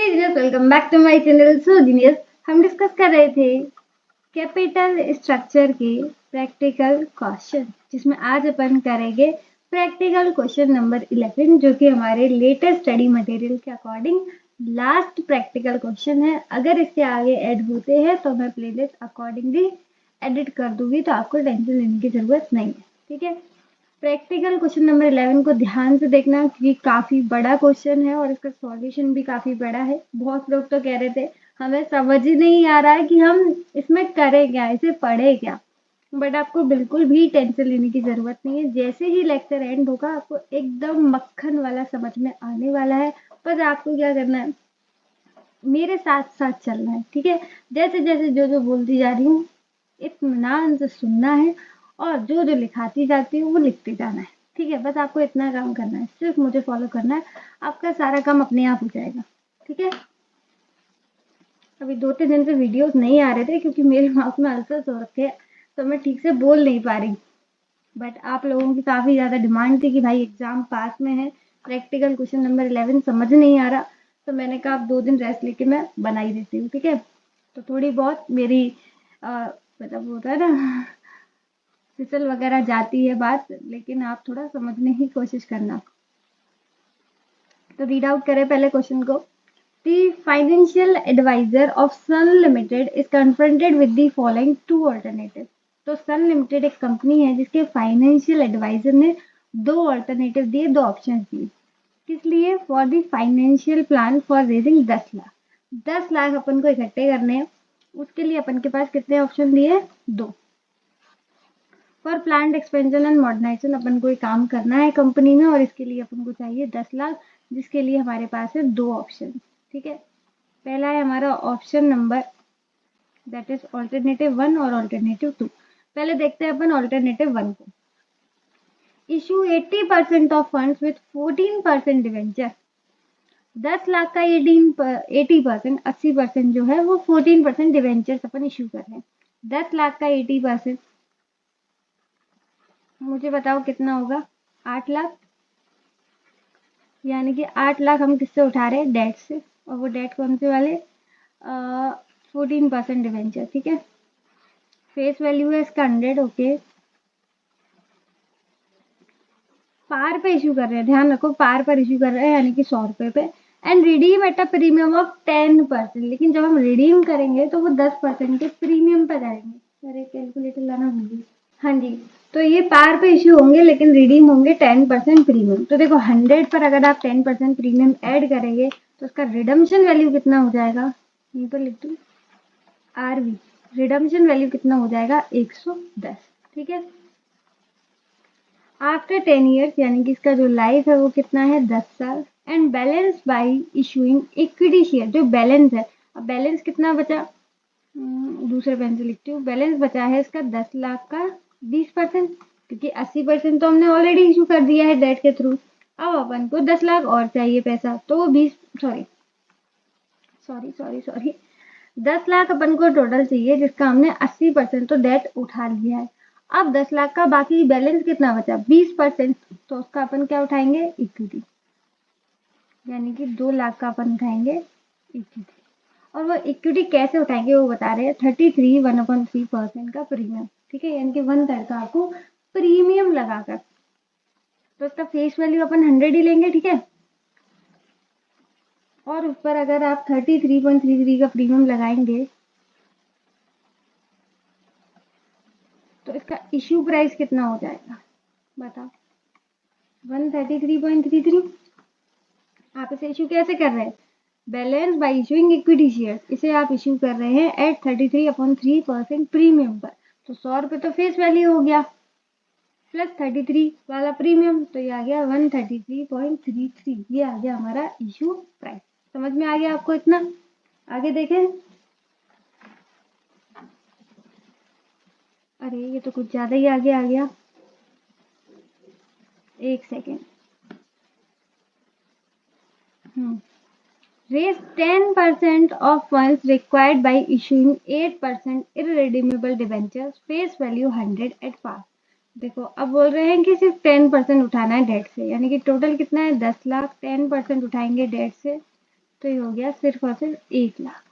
Genius, welcome back to my channel. So genius, हम discuss कर रहे थे कैपिटल स्ट्रक्चर के प्रैक्टिकल क्वेश्चन, जिसमें आज अपन करेंगे प्रैक्टिकल क्वेश्चन नंबर 11, जो कि हमारे लेटेस्ट स्टडी मटेरियल के अकॉर्डिंग लास्ट प्रैक्टिकल क्वेश्चन है। अगर इसके आगे ऐड होते हैं तो मैं प्लेलिस्ट अकॉर्डिंगली एडिट कर दूंगी, तो आपको टेंशन लेने की जरूरत नहीं है। ठीक है, प्रैक्टिकल क्वेश्चन नंबर 11 को ध्यान से देखना, क्योंकि काफी बड़ा क्वेश्चन है और इसका सॉल्यूशन भी काफी बड़ा है। बहुत लोग तो कह रहे थे हमें समझ ही नहीं आ रहा है कि हम इसमें करें क्या, इसे पढ़े क्या। बट आपको बिल्कुल भी टेंशन लेने की जरूरत नहीं है। जैसे ही लेक्चर एंड होगा आपको एकदम मक्खन वाला समझ में आने वाला है। पर आपको क्या करना है, मेरे साथ साथ चलना है। ठीक है, जैसे जैसे जो जो बोलती जा रही हूँ इत्मीनान से सुनना है, और जो जो लिखाती जाती हूँ वो लिखते जाना है। ठीक है, बस आपको इतना काम करना है, सिर्फ मुझे फॉलो करना है, आपका सारा काम अपने आप हो जाएगा। ठीक है, अभी 2-3 दिन से वीडियोस नहीं आ रहे थे क्योंकि मेरे माउथ में अल्सर्स हो रखे हैं, तो मैं ठीक से बोल नहीं पा रही। बट आप लोगों की काफ़ी ज़्यादा डिमांड थी कि भाई एग्जाम पास में है, प्रैक्टिकल क्वेश्चन नंबर 11 समझ नहीं आ रहा, तो मैंने कहा अब 2 दिन रेस्ट लेके मैं बना ही देती हूँ। ठीक है, तो थोड़ी बहुत मेरी मतलब होता है ना, फिसल वगैरह जाती है बात, लेकिन आप थोड़ा समझने की कोशिश करना। तो रीड आउट करें पहले क्वेश्चन को। The financial advisor of Sun Limited is confronted with the following two alternatives. तो सन लिमिटेड एक कंपनी है जिसके फाइनेंशियल एडवाइजर ने 2 ऑल्टरनेटिव दिए, 2 ऑप्शन दिए। किस लिए? For the financial plan for raising 10 lakh. 10 lakh अपन को इकट्ठे करने हैं, उसके लिए अपन के पास कितने ऑप्शन दिए? 2। For plant expansion and modernisation, अपन को काम करना है कंपनी में और इसके लिए अपन को चाहिए 10 लाख, जिसके लिए हमारे पास है 2 ऑप्शन। ठीक है, पहला है हमारा option number, that is alternative 1 और ऑल्टरनेटिव 2। पहले देखते हैं अपन ऑल्टरनेटिव 1 को। Issue 80% of funds with 14% debenture. 10 lakh का 80%, 80% जो है वो 14% डिवेंचर अपन इशू कर रहे हैं। 10 लाख का 80%, मुझे बताओ कितना होगा? 8 लाख। यानी कि 8 लाख हम किससे उठा रहे हैं? डेट से, और वो डेट कौन से वाले? 14% डिवेंचर। ठीक है, फेस वैल्यू है इसका 100। ओके, पार पे इशू कर रहे हैं, ध्यान रखो पार पर इशू कर रहे हैं, यानी कि 100 रुपए पे। And redeem at a premium of 10%। लेकिन जब हम रिडीम करेंगे तो वो 10% के प्रीमियम पे करेंगे। अरे कैलकुलेटर लाना भूल गई। हाँ जी, तो ये पार पे इशू होंगे लेकिन रिडीम होंगे 10% प्रीमियम। तो देखो 100 पर अगर आप 10% प्रीमियम ऐड करेंगे तो उसका रिडम्शन वैल्यू कितना हो जाएगा? यहीं पर लिख दूँ, आरवी। रिडम्शन वैल्यू कितना हो जाएगा? 110। ठीक है, आफ्टर 10 ईयर्स, यानी कि इसका जो लाइफ है वो कितना है? 10 साल। And balance by issuing equity share, जो बैलेंस है, अब बैलेंस कितना बचा? दूसरे पेन से लिखती हूँ। बैलेंस बचा है इसका 10 लाख का 20%, क्योंकि 80% तो हमने ऑलरेडी इशू कर दिया है डेट के थ्रू। अब अपन को 10 लाख और चाहिए पैसा, तो वो 20 सॉरी 10 लाख अपन को टोटल चाहिए, जिसका हमने 80% तो डेट उठा लिया है। अब 10 लाख का बाकी बैलेंस कितना बचा? 20%, तो उसका अपन क्या उठाएंगे? इक्विटी, यानी कि 2 लाख का अपन उठाएंगे इक्विटी। और वो इक्विटी कैसे उठाएंगे वो बता रहे हैं, 33 1/3% का प्रीमियम। ठीक है, यानी कि 1/3 का आपको प्रीमियम लगाकर, तो उसका फेस वैल्यू अपन 100 ही लेंगे। ठीक है, और उस पर अगर आप 33.33 का प्रीमियम लगाएंगे तो इसका इश्यू प्राइस कितना हो जाएगा? बताओ, 133.33। आप इसे इशू कैसे कर रहे हैं? Balance bye issuing equity share, इसे आप इशू कर रहे हैं एट 33/3% प्रीमियम पर। तो 100 रुपये तो फेस वैल्यू हो गया, प्लस 33 वाला प्रीमियम, तो ये आ गया 133.33। ये आ गया हमारा इशू प्राइस। समझ में आ गया आपको इतना? आगे देखें। अरे ये तो कुछ ज्यादा ही आगे आ गया, एक second. Raise 10% of funds required by issuing 8% irredeemable debentures, face value 100 at par। देखो अब बोल रहे हैं कि सिर्फ 10% उठाना है डेट से, यानी कि टोटल कितना है? 10 लाख। 10% उठाएंगे डेट से तो ये हो गया सिर्फ और सिर्फ 1 लाख।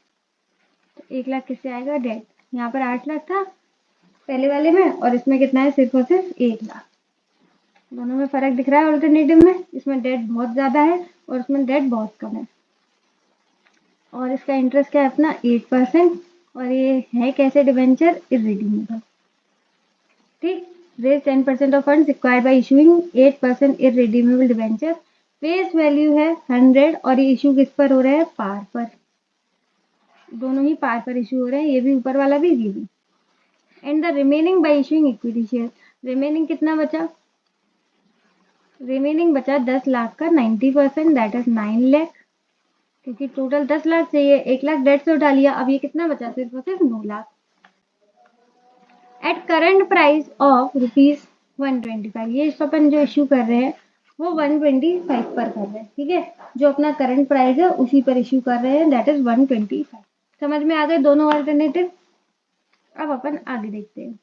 तो 1 लाख किससे आएगा? डेट। यहाँ पर 8 लाख था पहले वाले में, और इसमें कितना है? सिर्फ और सिर्फ 1 लाख। दोनों में फर्क दिख रहा है ऑल्टरनेटिव में, इसमें डेट बहुत ज़्यादा है और इसमें डेट बहुत कम है। और इसका इंटरेस्ट क्या है अपना? 8%। और ये है कैसे डिवेंचर? इररिडीमेबल। ठीक। Raise 10% of funds required by issuing 8% irredeemable debenture. Face value है 100 और ये इशू किस पर हो रहा है? पार पर। दोनों ही पार पर इशू हो रहे हैं, ये भी ऊपर वाला भी, ये भी। And the remaining bye issuing equity share. Remaining कितना बचा? रिमेनिंग बचा 10 लाख का 90%, दैट इज 9 लाख। क्योंकि टोटल 10 लाख चाहिए, 1 लाख डेट से उठा लिया, अब ये कितना बचा? सिर्फ और सिर्फ 9 lakh. At current price of ₹125, ये अपन जो इशू कर रहे हैं वो 125 पर कर रहे हैं। ठीक है, जो अपना करंट प्राइस है उसी पर इशू कर रहे हैं, दैट इज 125। समझ में आ गए दोनों अल्टरनेटिव? अब अपन आगे देखते हैं।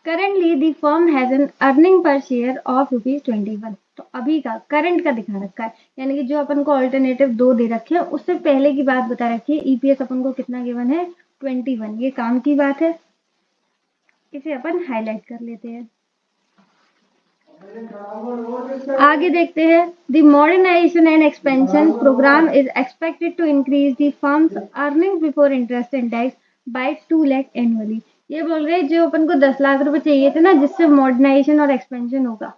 Currently the firm has an earning per share of ₹21। तो अभी का करंट का दिखा रखा है, यानी कि जो अपन को अल्टरनेटिव 2 दे रखे हैं उससे पहले की बात बता रखी है। ईपीएस अपन को कितना गिवन है? 21। ये काम की बात है, इसे अपन हाईलाइट कर लेते हैं। आगे देखते हैं। The modernisation and expansion programme is expected to increase the firm's earning before interest and tax by 2 lakh annually. ये बोल रहे हैं जो अपन को 10 लाख रुपए चाहिए थे ना, जिससे मॉडर्नाइजेशन और एक्सपेंशन होगा,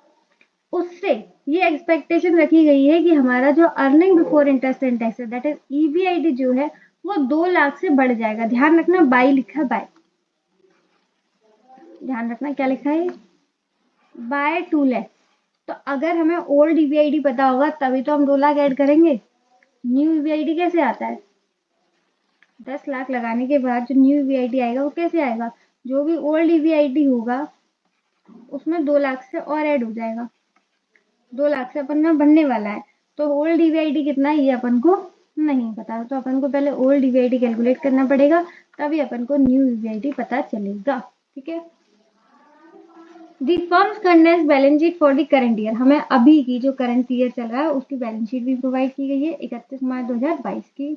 उससे ये एक्सपेक्टेशन रखी गई है कि हमारा जो earning before interest and tax है, दैट इज ईबीआईडी, जो है वो 2 लाख से बढ़ जाएगा। ध्यान रखना, बाई लिखा है, बाय। ध्यान रखना क्या लिखा है? बाय 2 लाख। तो अगर हमें ओल्ड ईबीआईडी पता होगा तभी तो हम 2 लाख ऐड करेंगे। न्यू ईबीआईडी कैसे आता है? 10 लाख लगाने के बाद जो न्यू ईबीआईडी आएगा वो कैसे आएगा? जो भी ओल्ड ईबीआईडी होगा उसमें 2 लाख से और ऐड हो जाएगा। 2 लाख से अपन में बनने वाला है, तो ओल्ड ईबीआईडी कितना है ये अपन को नहीं पता, तो अपन को पहले ओल्ड ईबीआईडी कैलकुलेट करना पड़ेगा, तभी अपन को न्यू ईबीआईडी पता चलेगा। ठीक है। The firms condense balance sheet for the current year. हमें अभी की जो करंट ईयर चल रहा है उसकी बैलेंस शीट भी प्रोवाइड की गई है 31 मार्च 2022 की।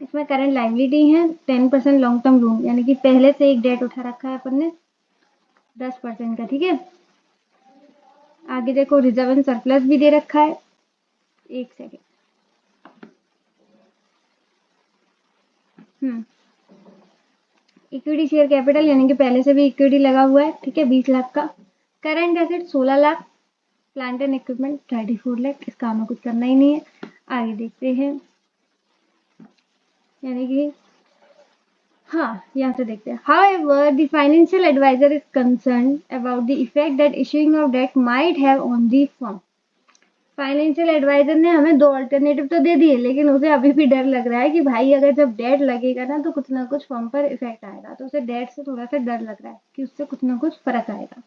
इसमें करंट लायबिलिटी है 10% लॉन्ग टर्म लोन, यानी कि पहले से एक डेट उठा रखा है अपन ने 10% का। ठीक है। आगे देखो, रिजर्व एंड सरप्लस भी दे रखा है। एक सेकेंड। इक्विटी शेयर कैपिटल, यानी कि पहले से भी इक्विटी लगा हुआ है। ठीक है, 20 लाख का। Current asset 16 lakh. Plant and equipment 34 lakh. इसका हमें कुछ करना ही नहीं है। आगे देखते हैं, यानी कि हाँ, यहाँ से देखते हैं। However, the financial advisor is concerned about the effect that issuing of debt might have on the firm. Financial adviser ने हमें 2 अल्टरनेटिव तो दे दिए, लेकिन उसे अभी भी डर लग रहा है कि भाई अगर जब डेट लगेगा ना तो कुछ ना कुछ फर्म पर इफेक्ट आएगा, तो उसे डेट से थोड़ा सा डर लग रहा है कि उससे कुछ ना कुछ फर्क आएगा।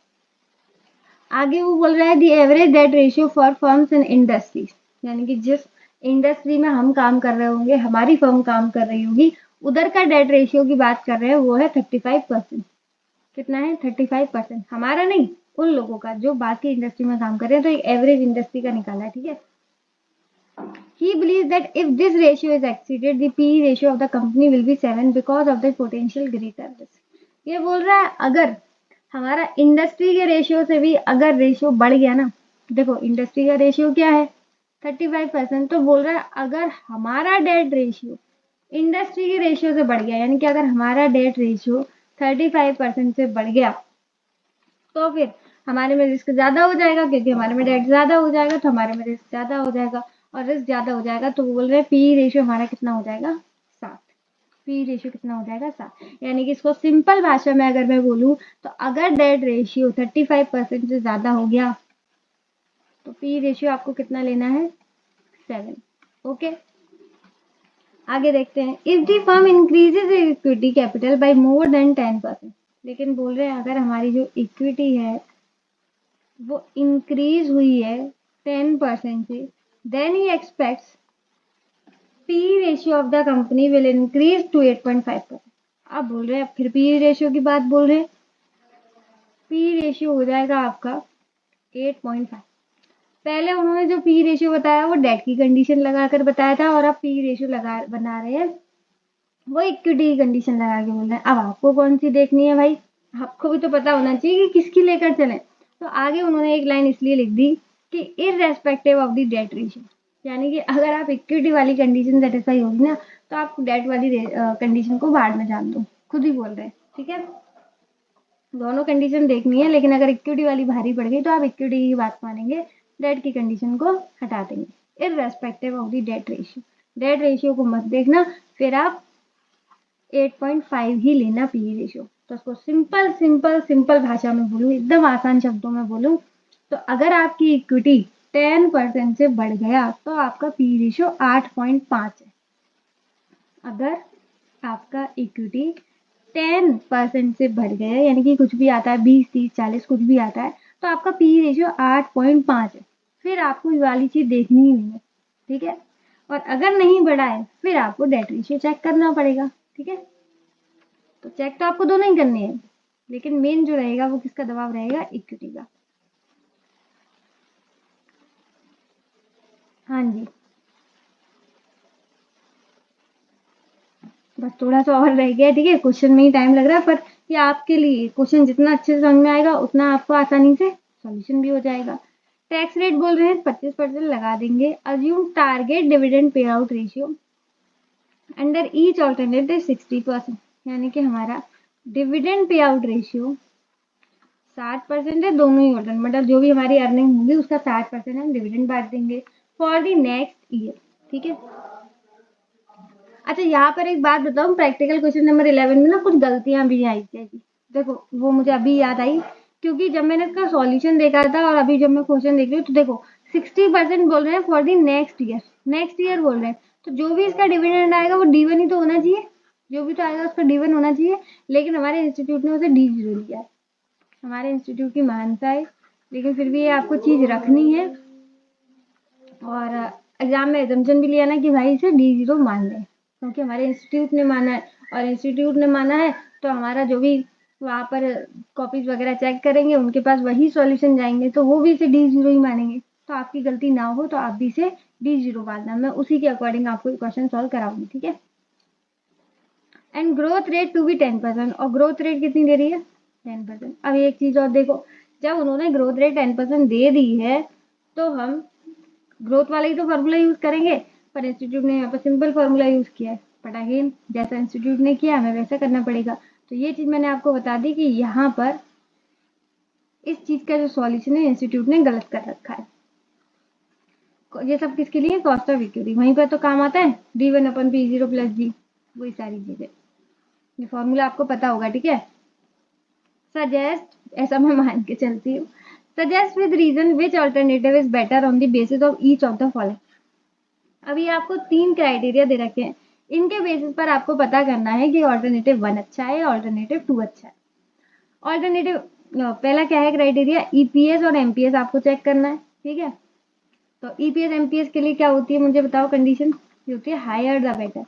आगे वो बोल रहा है the average debt ratio for firms in industries, यानी कि जिस इंडस्ट्री में हम काम कर रहे होंगे, हमारी फर्म काम कर रही होगी, उधर का डेट रेशियो की बात कर रहे हैं, वो है 35%। कितना है? 35%। हमारा नहीं, उन लोगों का जो बाकी इंडस्ट्री में काम कर रहे हैं। तो एक एवरेज इंडस्ट्री का निकाला है। ठीक है। He believes that if this ratio is exceeded, the PE ratio of the company will be 7 because of the potential greater risk. ये बोल रहा है अगर हमारा इंडस्ट्री के रेशियो से भी अगर रेशियो बढ़ गया ना, देखो इंडस्ट्री का रेशियो क्या है? 35%। तो बोल रहा है अगर हमारा डेट रेशियो इंडस्ट्री के रेशियो से बढ़ गया, यानी कि अगर हमारा डेट रेशियो 35% से बढ़ गया, तो फिर हमारे में रिस्क ज्यादा हो जाएगा, क्योंकि हमारे में डेट ज्यादा हो जाएगा तो हमारे में रिस्क ज्यादा हो जाएगा, और रिस्क ज्यादा हो जाएगा तो बोल रहे हैं पी रेशियो हमारा कितना हो जाएगा? 7। पी रेशियो कितना हो जाएगा? 7। यानी कि इसको सिंपल भाषा में अगर मैं बोलूँ तो अगर डेट रेशियो 35% से ज्यादा हो गया तो पी रेशियो आपको कितना लेना है? 7। ओके। आगे देखते हैं। If the firm increases equity capital by more than 10%, लेकिन बोल रहे हैं अगर हमारी जो इक्विटी है वो इंक्रीज हुई है 10% से, then he expects P ratio of the company will increase to 8.5%। अब बोल रहे हैं, फिर पी रेशियो की बात बोल रहे हैं, पी रेशियो हो जाएगा आपका 8.5। पहले उन्होंने जो पी रेशियो बताया वो डेट की कंडीशन लगाकर बताया था, और अब पी रेशियो बना रहे हैं वो इक्विटी की कंडीशन लगा के बोल रहे हैं। अब आपको कौन सी देखनी है भाई, आपको भी तो पता होना चाहिए कि किसकी लेकर चलें। तो आगे उन्होंने एक लाइन इसलिए लिख दी कि irrespective of the debt ratio, यानी कि अगर आप इक्विटी वाली कंडीशन सेटिस्फाई होगी ना तो आप डेट वाली कंडीशन को बाद में जान दो, खुद ही बोल रहे हैं। ठीक है, दोनों कंडीशन देखनी है, लेकिन अगर इक्विटी वाली भारी पड़ गई तो आप इक्विटी की बात मानेंगे, डेट की कंडीशन को हटा देंगे। Irrespective of the debt ratio, debt ratio को मत देखना, फिर आप 8.5 ही लेना पी रेशियो। तो उसको सिंपल सिंपल सिंपल भाषा में बोलूँ, एकदम आसान शब्दों में बोलूँ तो अगर आपकी इक्विटी 10% से बढ़ गया तो आपका पी रेशियो 8.5 है। अगर आपका इक्विटी 10% से बढ़ गया, यानी कि कुछ भी आता है 20, 30, 40 कुछ भी आता है, तो आपका पी रेशियो 8.5 है। फिर आपको ये वाली चीज देखनी ही नहीं है। ठीक है, और अगर नहीं बढ़ा है फिर आपको डेट रेशियो चेक करना पड़ेगा। ठीक है, तो चेक तो आपको दोनों ही करने हैं, लेकिन मेन जो रहेगा वो किसका दबाव रहेगा, इक्विटी का। हाँ जी, बस थोड़ा सा और रह गया। ठीक है, क्वेश्चन में ही टाइम लग रहा है, पर ये आपके लिए क्वेश्चन जितना अच्छे से समझ में आएगा उतना आपको आसानी से सॉल्यूशन भी हो जाएगा। टैक्स रेट बोल रहे हैं 25% लगा देंगे। Assume target dividend pay out ratio under each alternative 60%, यानी कि हमारा डिविडेंड पे आउट रेशियो 60% है दोनों ही ऑल्टरनेट, मतलब जो भी हमारी अर्निंग होगी उसका 60% हम डिविडेंड बांट देंगे फॉर द नेक्स्ट ईयर। ठीक है, अच्छा यहाँ पर एक बात बताऊँ, प्रैक्टिकल क्वेश्चन नंबर 11 में ना कुछ गलतियां भी आई थी। देखो वो मुझे अभी याद आई, क्योंकि जब मैंने इसका सॉल्यूशन देखा था और अभी जब मैं क्वेश्चन देख रही हूँ तो देखो 60% बोल रहे हैं for the next year, next year बोल रहे हैं, तो जो भी इसका डिविडेंड आएगा वो D1 ही तो होना चाहिए, जो भी तो आएगा उसका D1 होना चाहिए। लेकिन हमारे इंस्टीट्यूट ने उसे D0 लिया है, हमारे इंस्टीट्यूट की महानता है। लेकिन फिर भी ये आपको चीज रखनी है, और एग्जाम में एजम्पशन भी लिया ना कि भाई इसे D0 मान लें, क्योंकि हमारे इंस्टीट्यूट ने माना है, और इंस्टीट्यूट ने माना है तो हमारा जो भी वहाँ पर कॉपीज वगैरह चेक करेंगे उनके पास वही सॉल्यूशन जाएंगे, तो वो भी इसे D0 ही मानेंगे। तो आपकी गलती ना हो तो आप भी इसे D0 मानना, मैं उसी के अकॉर्डिंग आपको क्वेश्चन सॉल्व कराऊंगी। ठीक है, and growth rate to be 10%, और ग्रोथ रेट कितनी दे रही है, 10%। अब एक चीज और देखो, जब उन्होंने ग्रोथ रेट 10% दे दी है तो हम ग्रोथ वाला ही तो फॉर्मूला यूज करेंगे, पर इंस्टीट्यूट ने यहाँ पर सिंपल फॉर्मूला यूज किया है। बट अगेन जैसा इंस्टीट्यूट ने किया हमें वैसा करना पड़ेगा। तो ये चीज मैंने आपको बता दी कि यहाँ पर इस चीज का जो सॉल्यूशन है इंस्टीट्यूट ने गलत कर रखा है। ये सब किसके लिए, कॉस्ट ऑफ इक्विटी, वहीं पर तो काम आता है D1/P0 + G, वही सारी चीजें। ये फॉर्मूला आपको पता होगा। ठीक है, सजेस्ट, ऐसा मैं मान के चलती हूँ, suggest with reason which alternative is better on the basis of each of the following. अभी आपको 3 क्राइटेरिया दे रखे हैं, इनके बेसिस पर आपको पता करना है कि ऑल्टरनेटिव 1 अच्छा है, ऑल्टरनेटिव 2 अच्छा है। ऑल्टरनेटिव पहला क्या है क्राइटेरिया, ईपीएस और एमपीएस आपको चेक करना है। ठीक है, तो ईपीएस एमपीएस के लिए क्या होती है मुझे बताओ, कंडीशन ये होती है हायर द बेटर,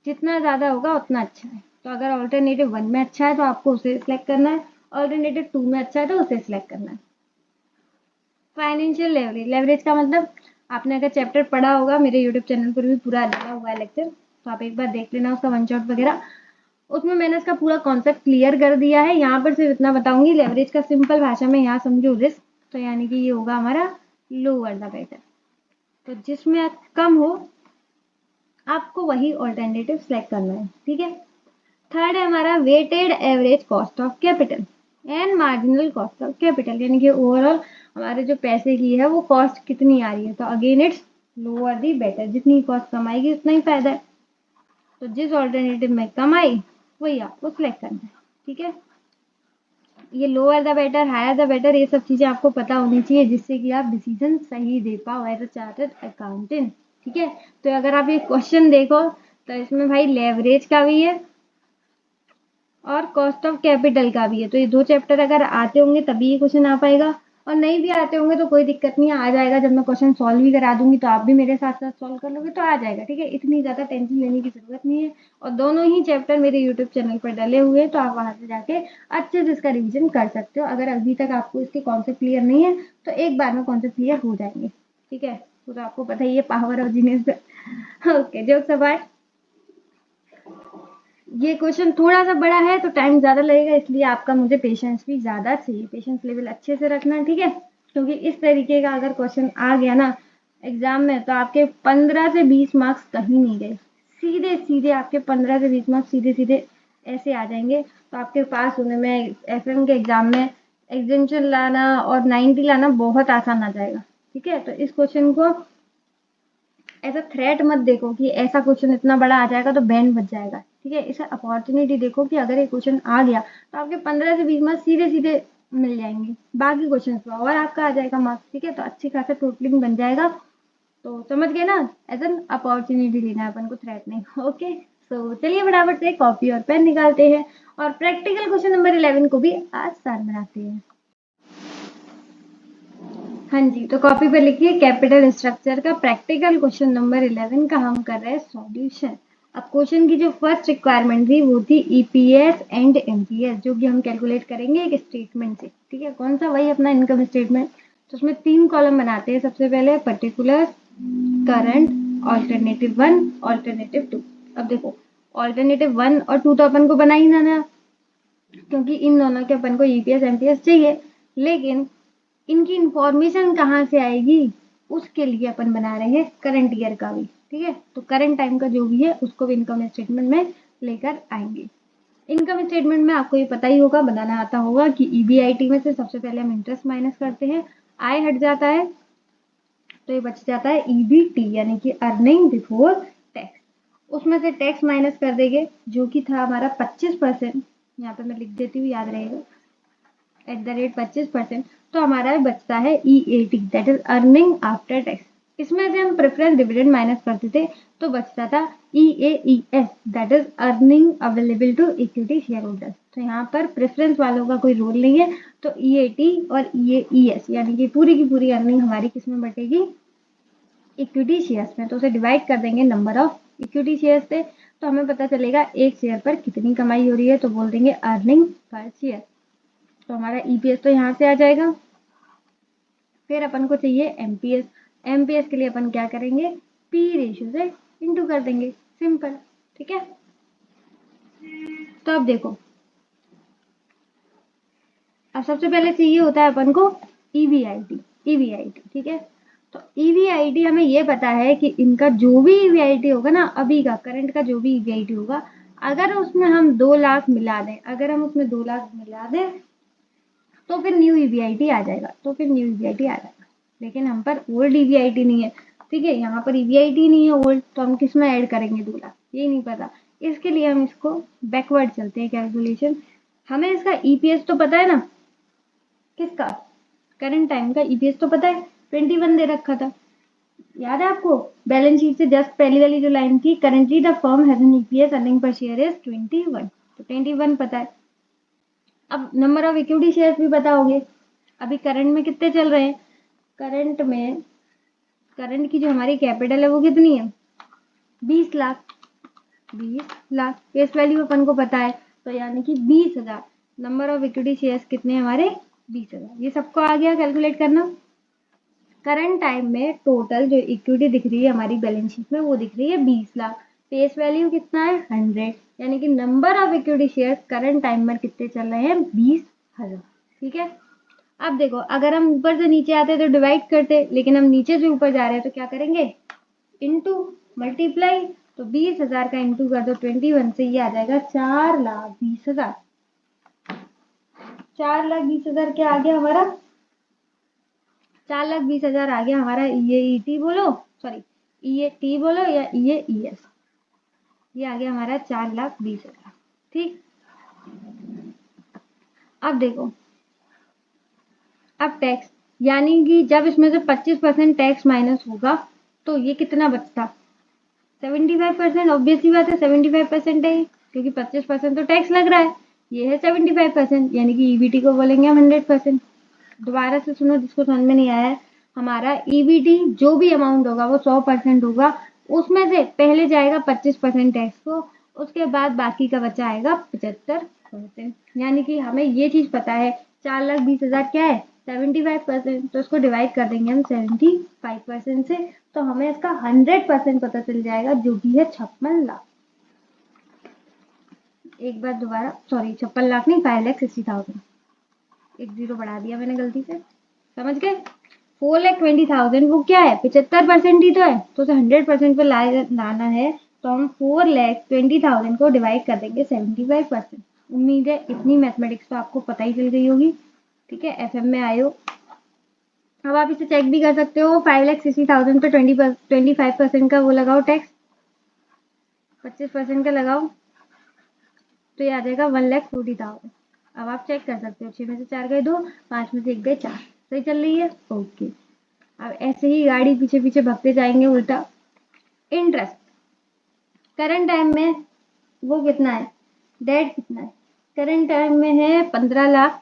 जितना ज्यादा होगा उतना अच्छा है। तो अगर ऑल्टरनेटिव 1 में अच्छा है तो आपको उसे सिलेक्ट करना है, ऑल्टरनेटिव 2 में अच्छा है तो उसे सिलेक्ट करना है। फाइनेंशियल लेवरेज, लेवरेज का मतलब आपने अगर चैप्टर पढ़ा होगा, मेरे यूट्यूब चैनल पर भी पूरा लगा हुआ है लेक्चर, तो आप एक बार देख लेना उसका वन शॉट वगैरह, उसमें मैंने इसका पूरा कॉन्सेप्ट क्लियर कर दिया है। यहाँ पर सिर्फ इतना बताऊंगी, लेवरेज का सिंपल भाषा में यहाँ समझो रिस्क, तो यानी कि ये होगा हमारा लोअर द बेटर, तो जिसमें कम हो आपको वही ऑल्टरनेटिव सेलेक्ट करना है। ठीक है, थर्ड है हमारा weighted average cost of capital and marginal cost of capital, यानी कि ओवरऑल हमारे जो पैसे की है वो कॉस्ट कितनी आ रही है, तो again it's lower the better, जितनी कॉस्ट कम आएगी उतना ही फायदा है। तो जिस ऑल्टरनेटिव में कम आई वही आपको सिलेक्ट करना है। ठीक है, ये lower the better, higher the better, ये सब चीजें आपको पता होनी चाहिए, जिससे कि आप डिसीजन सही दे पाओ एज अ चार्टर्ड अकाउंटेंट। ठीक है, तो अगर आप ये क्वेश्चन देखो तो इसमें भाई लेवरेज का भी है और कॉस्ट ऑफ कैपिटल का भी है, तो ये दो चैप्टर अगर आते होंगे तभी ये क्वेश्चन आ पाएगा। और नहीं भी आते होंगे तो कोई दिक्कत नहीं है, आ जाएगा। जब मैं क्वेश्चन सॉल्व भी करा दूंगी तो आप भी मेरे साथ साथ सॉल्व कर लोगे तो आ जाएगा, ठीक है। इतनी ज़्यादा टेंशन लेने की ज़रूरत नहीं है। और दोनों ही चैप्टर मेरे यूट्यूब चैनल पर डले हुए हैं, तो आप वहाँ से जाके अच्छे से इसका रिविजन कर सकते हो। अगर अभी तक आपको इसके कॉन्सेप्ट क्लियर नहीं है तो एक बार में कॉन्सेप्ट क्लियर हो जाएंगे, ठीक है। तो आपको पता ही है power of genius. Okay, jokes apart, ये क्वेश्चन थोड़ा सा बड़ा है तो टाइम ज़्यादा लगेगा, इसलिए आपका मुझे पेशेंस भी ज़्यादा चाहिए। पेशेंस लेवल अच्छे से रखना, ठीक है। क्योंकि इस तरीके का अगर क्वेश्चन आ गया ना एग्जाम में तो आपके 15 से 20 मार्क्स कहीं नहीं गए, सीधे सीधे आपके 15 से 20 मार्क्स सीधे सीधे ऐसे आ जाएंगे। तो आपके पास होने में एफएम के एग्जाम में एग्जामेशन लाना और 90 लाना बहुत आसान आ जाएगा, ठीक है। तो इस क्वेश्चन को ऐसा थ्रेट मत देखो कि ऐसा क्वेश्चन इतना बड़ा आ जाएगा तो बैंड बच जाएगा, ठीक है। इसे अपॉर्चुनिटी देखो कि अगर ये क्वेश्चन आ गया तो आपके 15 से 20 मार्क्स सीधे सीधे मिल जाएंगे, बाकी क्वेश्चन पर और आपका आ जाएगा मार्क्स, ठीक है। तो अच्छी खासा टोटलिंग बन जाएगा। तो समझ गए ना, एज एन अपॉर्चुनिटी लेना है अपन को, थ्रेट नहीं। ओके, सो चलिए फटाफट से कॉपी और पेन निकालते हैं और प्रैक्टिकल क्वेश्चन नंबर 11 को भी आसान बनाते हैं। हाँ जी, तो कॉपी पे लिखिए कैपिटल स्ट्रक्चर का प्रैक्टिकल क्वेश्चन नंबर 11 का हम कर रहे हैं सॉल्यूशन। अब क्वेश्चन की जो फर्स्ट रिक्वायरमेंट थी वो थी ईपीएस एंड एमपीएस, जो कि हम कैलकुलेट करेंगे एक स्टेटमेंट से, ठीक है। कौन सा? वही अपना इनकम स्टेटमेंट। तो उसमें 3 कॉलम बनाते हैं। सबसे पहले पर्टिकुलर, करंट, ऑल्टरनेटिव 1, ऑल्टरनेटिव 2। अब देखो, ऑल्टरनेटिव 1 और 2 तो अपन को बना ही ना, क्योंकि इन दोनों के अपन को ईपीएस एमपीएस चाहिए। लेकिन इनकी इंफॉर्मेशन कहाँ से आएगी, उसके लिए अपन बना रहे हैं करंट ईयर का भी, ठीक है। तो करंट टाइम का जो भी है उसको भी इनकम स्टेटमेंट में लेकर आएंगे। इनकम स्टेटमेंट में आपको ये पता ही होगा, बनाना आता होगा कि ईबीआईटी में से सबसे पहले हम इंटरेस्ट माइनस करते हैं, आय हट जाता है तो ये बच जाता है ईबीटी, यानी कि अर्निंग बिफोर टैक्स। उसमें से टैक्स माइनस कर देंगे जो कि था हमारा 25%, यहाँ पे मैं लिख देती हूँ, याद रहेगा, एट द रेट 25%। तो हमारा बचता है EAT, that is earning after tax. इसमें से हम प्रेफरेंस डिविडेंड माइनस करते थे तो बचता था EAES, that is earning available to equity shareholders. तो यहाँ पर प्रेफरेंस वालों का कोई रोल नहीं है, तो ईएटी और ईएईएस यानी कि पूरी की पूरी अर्निंग हमारी किस में बटेगी, इक्विटी शेयर्स में। तो उसे डिवाइड कर देंगे नंबर ऑफ इक्विटी शेयर्स से, तो हमें पता चलेगा एक शेयर पर कितनी कमाई हो रही है, तो बोल देंगे अर्निंग पर शेयर। तो हमारा ईपीएस तो यहाँ से आ जाएगा। फिर अपन को चाहिए एमपीएस। एमपीएस के लिए अपन क्या करेंगे, पी रेशियो से इंटू कर देंगे, सिंपल, ठीक है। तो अब देखो, अब सबसे पहले चाहिए होता है अपन को ईवीआईटी, ईवीआईटी, ठीक है। तो ईवीआईटी हमें ये पता है कि इनका जो भी ईवीआईटी होगा ना, अभी का करंट का जो भी ईवीआईटी होगा, अगर उसमें हम 2 लाख मिला दें, अगर हम उसमें 2 लाख मिला दें तो फिर न्यू ईवीआईटी आ जाएगा, तो फिर न्यू ईवीआईटी आ जाएगा। लेकिन हम पर ओल्ड ईवीआईटी नहीं है, ठीक है। यहाँ पर ईवीआईटी नहीं है ओल्ड, तो हम किस में ऐड करेंगे 2 लाख, ये नहीं पता। इसके लिए हम इसको बैकवर्ड चलते हैं कैलकुलेशन। हमें इसका ईपीएस तो पता है ना, किसका, करंट टाइम का ईपीएस तो पता है, 21 दे रखा था, याद है आपको। बैलेंस शीट से जस्ट पहली वाली जो लाइन थी, currently the firm has an EPS earning per share is 21, तो 21 पता है। अब नंबर ऑफ इक्विटी शेयर्स भी पता होंगे। अभी करंट में कितने चल रहे हैं, करंट में, करंट की जो हमारी कैपिटल है वो कितनी है, 20 लाख, 20 लाख। फेस वैल्यू अपन को पता है, तो यानी कि 20,000। नंबर ऑफ इक्विटी शेयर्स कितने हमारे, 20,000। ये सबको आ गया कैलकुलेट करना। करंट टाइम में टोटल जो इक्विटी दिख रही है हमारी बैलेंस शीट में वो दिख रही है 20 लाख। फेस वैल्यू कितना है, 100, यानी कि number of equity shares current time में कितने चल रहे हैं, 20,000, ठीक है। अब देखो, अगर हम ऊपर से नीचे आते तो डिवाइड करते, लेकिन हम नीचे से ऊपर जा रहे हैं तो क्या करेंगे, इंटू, मल्टीप्लाई। तो 20,000 का इंटू कर दो 21 से, ये आ जाएगा 4,20,000। 4,20,000 क्या आ गया हमारा, 4,20,000 आ गया हमारा ईएईटी बोलो, सॉरी ईएटी बोलो या ईएईएस, ये आ गया हमारा 4,20,000, ठीक। अब देखो, अब टैक्स, यानी कि जब इसमें से 25% टैक्स माइनस होगा तो ये कितना बचता, 75%। ऑब्वियसली बात है 75% है, क्योंकि 25% तो टैक्स लग रहा है, ये है 75%, यानी कि ईबीटी को बोलेंगे हम 100%। दोबारा से सुनो जिसको समझ में नहीं आया है। हमारा ईबीटी जो भी अमाउंट होगा वो 100% होगा, उसमें से पहले जाएगा 25% टैक्स को, उसके बाद बाकी का बचा आएगा 75%। यानी कि हमें ये चीज पता है 4,20,000 क्या है 75%, तो इसको डिवाइड कर देंगे हम 75% से, तो हमें इसका 100% पता चल जाएगा जो कि है 56 लाख। एक बार दोबारा, सॉरी 56 लाख नहीं, 5,60,000, एक जीरो बढ़ा दिया मैंने गलती से, समझ गए। 4,20,000 वो क्या है 75% ही तो है, तो उसे 100% पे लाना है, तो हम 4,20,000 को डिवाइड कर देंगे 75%। उम्मीद है इतनी मैथमेटिक्स तो आपको पता ही चल गई होगी, ठीक है, एफएम में आए हो। अब आप इसे चेक भी कर सकते हो, 5,60,000 पे 25% का वो लगाओ टैक्स, 25% का लगाओ, तो ये आ जाएगा 1,40,000। अब आप चेक कर सकते हो, 6 में से 4 गए 2, 5 में से 1 गए 4, सही चल रही है, ओके। अब ऐसे ही गाड़ी पीछे पीछे भगते जाएंगे उल्टा। इंटरेस्ट करंट टाइम में वो कितना है, डेट कितना है, करंट टाइम में है 15 लाख,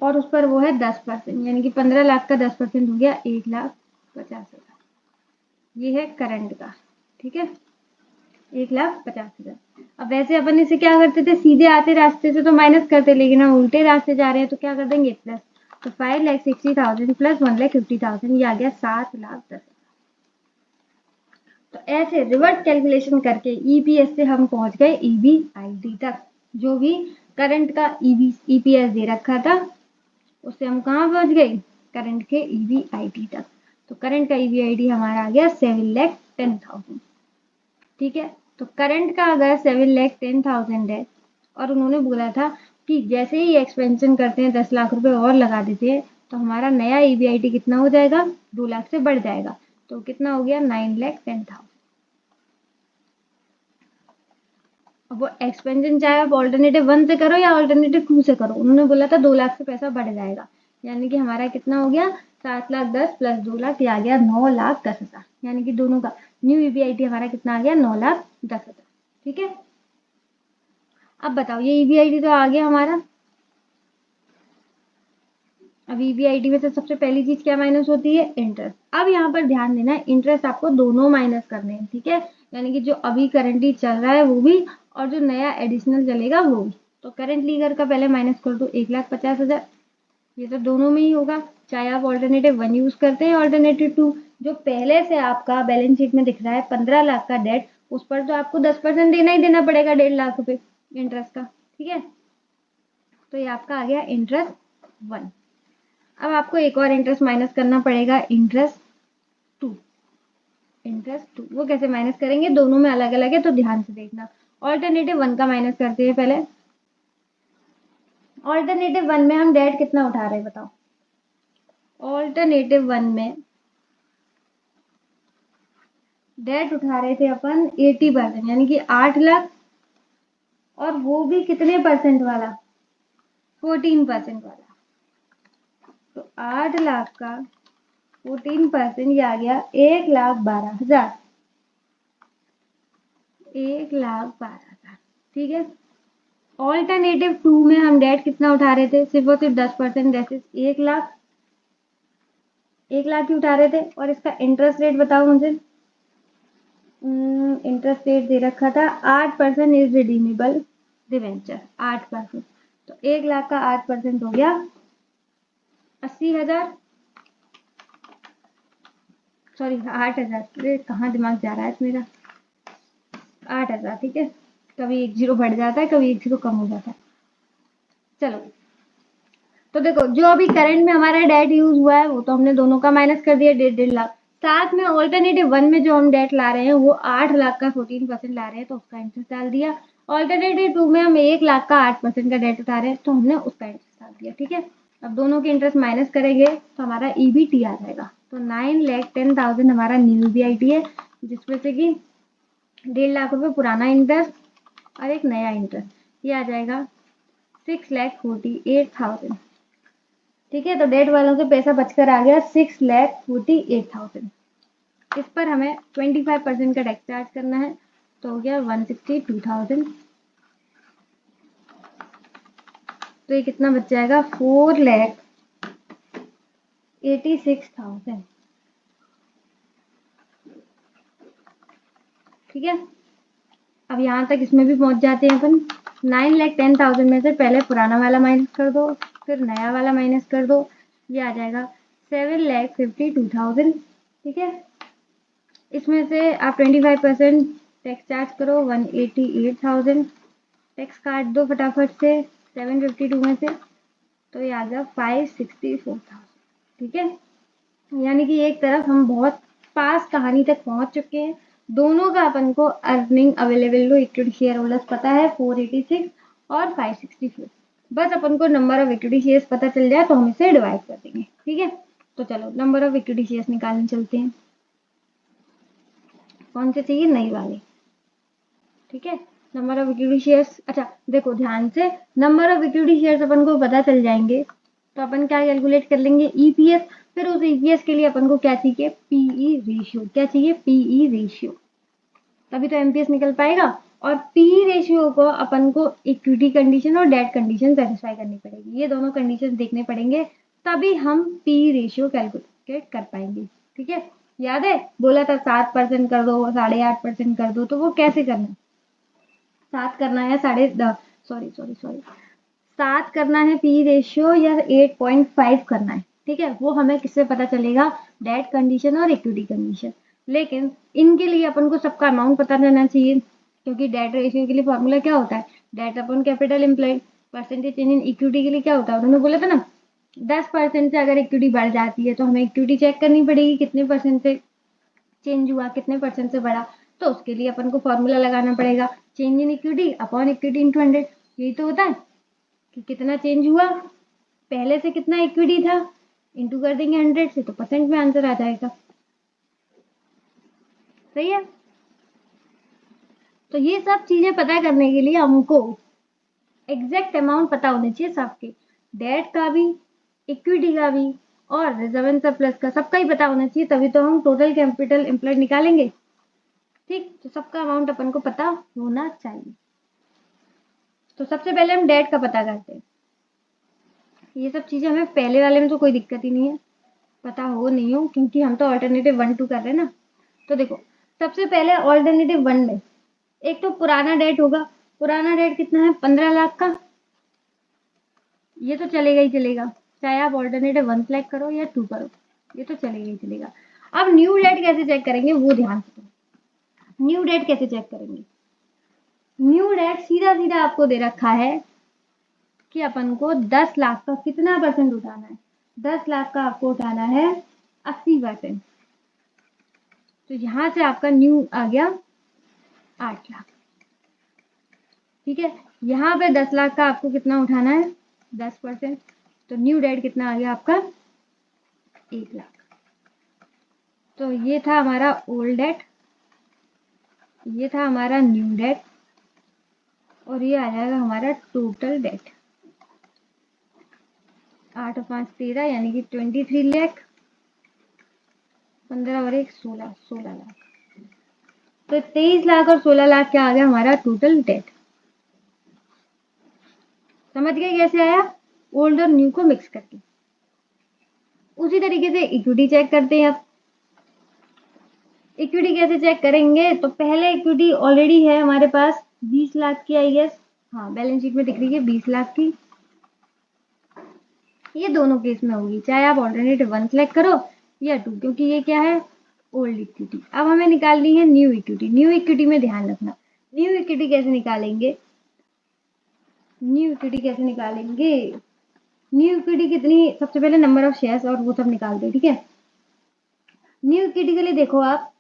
और उस पर वो है 10%, यानी कि 15 लाख का 10% हो गया 1,50,000। ये है करंट का, ठीक है, 1,50,000। अब वैसे अपन इसे क्या करते थे, सीधे आते रास्ते से तो माइनस करते, लेकिन हम उल्टे रास्ते जा रहे हैं तो क्या कर देंगे प्लस, तो 5,60,000 प्लस 1,50,000, ये आ गया 7,10,000। तो ऐसे रिवर्स कैलकुलेशन करके ईपीएस से हम पहुंच गए ईबीआईडी तक। जो भी करंट का ईपीएस दे रखा था उससे हम कहाँ पहुंच गए, करंट के ईबीआईडी तक। तो करंट का ईबीआईडी हमारा आ गया 7,10,000, ठीक है। तो करंट का अगर 7,10,000 है और उन्होंने बोला था कि जैसे ही एक्सपेंशन करते हैं 10 लाख रुपए और लगा देते हैं तो हमारा नया ईबीआईटी कितना हो जाएगा, 2 लाख से बढ़ जाएगा, तो कितना हो गया 9,10,000। अब वो एक्सपेंशन चाहे आप ऑल्टरनेटिव 1 से करो या ऑल्टरनेटिव 2 से करो, उन्होंने बोला था 2 लाख से पैसा बढ़ जाएगा, यानी कि हमारा कितना हो गया 7,10,000 प्लस 2 लाख, ये आ गया 9,10,000, यानी कि दोनों का न्यू ईबीआईटी हमारा कितना आ गया 9,10,000, ठीक है। अब बताओ ये ईबीआईटी तो आ गया हमारा। अब ईबीआईटी में से सबसे पहली चीज क्या माइनस होती है, इंटरेस्ट। अब यहाँ पर ध्यान देना है, इंटरेस्ट आपको दोनों माइनस करने हैं, ठीक है, यानी कि जो अभी करंटली चल रहा है वो भी और जो नया एडिशनल चलेगा वो भी। तो करंटली लीगर का पहले माइनस कर दो 1,50,000, ये तो दोनों में ही होगा, चाहे आप ऑल्टरनेटिव 1 यूज करते हैं ऑल्टरनेटिव 2। जो पहले से आपका बैलेंस शीट में दिख रहा है 15 लाख का डेट, उस पर तो आपको 10% देना ही देना पड़ेगा 1,50,000 रुपए इंटरेस्ट का, ठीक है। तो ये आपका आ गया इंटरेस्ट 1। अब आपको एक और इंटरेस्ट माइनस करना पड़ेगा, इंटरेस्ट 2। इंटरेस्ट 2 वो कैसे माइनस करेंगे, दोनों में अलग अलग है तो ध्यान से देखना। ऑल्टरनेटिव 1 का माइनस करते हैं पहले। ऑल्टरनेटिव 1 में हम डेट कितना उठा रहे हैं बताओ, ऑल्टरनेटिव 1 में डेट उठा रहे थे अपन 80%, यानी कि 8 लाख, और वो भी कितने परसेंट वाला, 14% वाला। तो 8 लाख का 14% ये आ गया 1,12,000, 1,12,000, ठीक है। ऑल्टरनेटिव 2 में हम डेट कितना उठा रहे थे, सिर्फ और सिर्फ 10%, जैसे 1 लाख, 1 लाख ही उठा रहे थे, और इसका इंटरेस्ट रेट बताओ मुझे। इंटरेस्ट रेट दे रखा था 8% इज रिडीमेबल डिवेंचर, 8%। तो 1 लाख का 8% हो गया 80,000, सॉरी 8,000, अरे कहाँ दिमाग जा रहा है मेरा, 8,000, ठीक है। कभी एक जीरो बढ़ जाता है, कभी एक जीरो कम हो जाता है। चलो तो देखो जो अभी करंट में हमारा डेट यूज हुआ है वो तो हमने दोनों का माइनस कर दिया 1,50,000 लाख। साथ में ऑल्टरनेटिव 1 में जो हम डेट ला रहे हैं वो 8 लाख का 14% ला रहे हैं तो उसका इंटरेस्ट डाल दिया। ऑल्टरनेटिव 2 में हम 1 लाख का 8% का डेट उठा रहे हैं तो हमने उसका इंटरेस्ट डाल दिया, ठीक है। अब दोनों के इंटरेस्ट माइनस करेंगे तो हमारा ईबीटी आ जाएगा। तो 9,10,000 हमारा न्यू ईबीआईटी है, जिसमें से कि 1,50,000 लाख रुपए पुराना इंटरेस्ट और एक नया इंटरेस्ट, ये आ जाएगा 6,48,000, ठीक है। तो डेट वालों से पैसा बचकर आ गया 6,48,000। इस पर हमें 25% का टैक्स चार्ज करना है, तो हो गया 162,000। तो ये कितना बच जाएगा 4,86,000। ठीक है, अब यहाँ तक इसमें भी पहुंच जाते हैं अपन। 9,10,000 में से पहले पुराना वाला माइनस कर दो, फिर नया वाला माइनस कर दो, ये आ जाएगा 7,52,000। ठीक है, इसमें से आप 25% टैक्स चार्ज करो, 188,000। टैक्स काट दो फटाफट से 752 में से, तो ये आ गया 564,000। ठीक है, यानी कि एक तरफ हम बहुत पास कहानी तक पहुंच चुके हैं। दोनों का अपन को earning available equity share holders पता है 486 और 564। बस अपन को नंबर ऑफ इक्विटी शेयर्स पता चल जाए तो हम इसे डिवाइड कर देंगे। ठीक है, तो चलो नंबर ऑफ इक्विटी शेयर्स निकालने चलते हैं। कौन से चाहिए? नई वाले। ठीक है, नंबर ऑफ इक्विटी शेयर्स, अच्छा देखो ध्यान से, नंबर ऑफ इक्विटी शेयर्स अपन को पता चल जाएंगे तो अपन क्या कैलकुलेट कर लेंगे? ईपीएस। फिर उस ईपीएस के लिए अपन को क्या चाहिए? PE ratio. क्या चाहिए? पीई रेशियो, तभी तो एमपीएस निकल पाएगा। और पी रेशियो को अपन को इक्विटी कंडीशन और डेट कंडीशन सेटिस्फाई करनी पड़ेगी, ये दोनों कंडीशन देखने पड़ेंगे, तभी हम पी रेशियो कैलकुलेट कर पाएंगे। ठीक है, याद है बोला था 7% कर दो, 8.5% कर दो, तो वो कैसे करना है? 7 करना है, 7 करना है पी रेशियो या 8.5 करना है। ठीक है, वो हमें किससे पता चलेगा? डेट कंडीशन और इक्विटी कंडीशन। लेकिन इनके लिए अपन को सबका अमाउंट पता रहना चाहिए, क्योंकि डेट रेशियो के लिए फॉर्मूला क्या होता है? Debt upon capital employed. Percentage change in equity के लिए क्या होता है? उन्होंने बोला था ना 10% से अगर इक्विटी बढ़ जाती है तो हमें इक्विटी चेक करनी पड़ेगी कितने परसेंट से चेंज हुआ, कितने परसेंट से बढ़ा, तो उसके लिए अपन को फॉर्मूला लगाना पड़ेगा, change in equity upon equity into 100। यही तो होता है कि कितना चेंज हुआ, पहले से कितना इक्विटी था, इंटू कर देंगे 100 से, तो परसेंट में आंसर आ जाएगा। सही है, तो ये सब चीजें पता करने के लिए हमको एग्जैक्ट अमाउंट पता होने चाहिए सबके, डेट का भी, इक्विटी का भी और रिजर्व एंड सरप्लस का, सबका ही पता होना चाहिए, तभी तो हम टोटल कैपिटल एम्प्लॉयड निकालेंगे। ठीक, तो सबका अमाउंट अपन को पता होना चाहिए। तो सबसे पहले हम डेट का पता करते हैं। ये सब चीजें हमें पहले वाले में तो कोई दिक्कत ही नहीं है, पता हो नहीं हो, क्योंकि हम तो ऑल्टरनेटिव 1 2 कर रहे हैं ना। तो देखो सबसे पहले ऑल्टरनेटिव 1 में एक तो पुराना डेट होगा। पुराना डेट कितना है? 15 लाख का। ये तो चलेगा ही चलेगा, चाहे आप ऑल्टरनेटिव 1 सेलेक्ट करो या 2 करो, ये तो चलेगा ही चलेगा। अब न्यू डेट कैसे चेक करेंगे वो ध्यान से। न्यू डेट कैसे चेक करेंगे? न्यू डेट सीधा सीधा आपको दे रखा है कि अपन को 10 लाख का कितना परसेंट उठाना है? 10 लाख का आपको उठाना है 80%। तो यहां से आपका न्यू आ गया 8 लाख। ठीक है, यहाँ पे 10 लाख का आपको कितना उठाना है? 10%। तो न्यू डेट कितना आ गया आपका? 1 लाख। तो ये था हमारा ओल्ड डेट, ये था हमारा न्यू डेट, और ये आ जाएगा हमारा टोटल डेट। 8 और 5 13, यानी कि 23 लाख। 15 और 1 16, 16 लाख। तो 23 लाख और 16 लाख क्या आ गया हमारा टोटल डेट। समझ गए कैसे आया? ओल्ड और न्यू को मिक्स करके। उसी तरीके से इक्विटी चेक करते हैं। अब इक्विटी कैसे चेक करेंगे? तो पहले इक्विटी ऑलरेडी है हमारे पास 20 लाख की, आई गेस, हाँ बैलेंस शीट में दिख रही है 20 लाख की। ये दोनों केस में होगी, चाहे आप ऑल्टरनेटिव 1 सेलेक्ट करो या 2, क्योंकि ये क्या है? Old equity. अब हमें निकालनी है न्यू इक्विटी। न्यू इक्विटी में ध्यान रखना, न्यू इक्विटी कैसे निकालेंगे? न्यू इक्विटी कैसे निकालेंगे? न्यू इक्विटी कितनी, सबसे पहले नंबर ऑफ शेयर्स और वो सब निकाल दो। ठीक है, न्यू इक्विटी के लिए देखो आप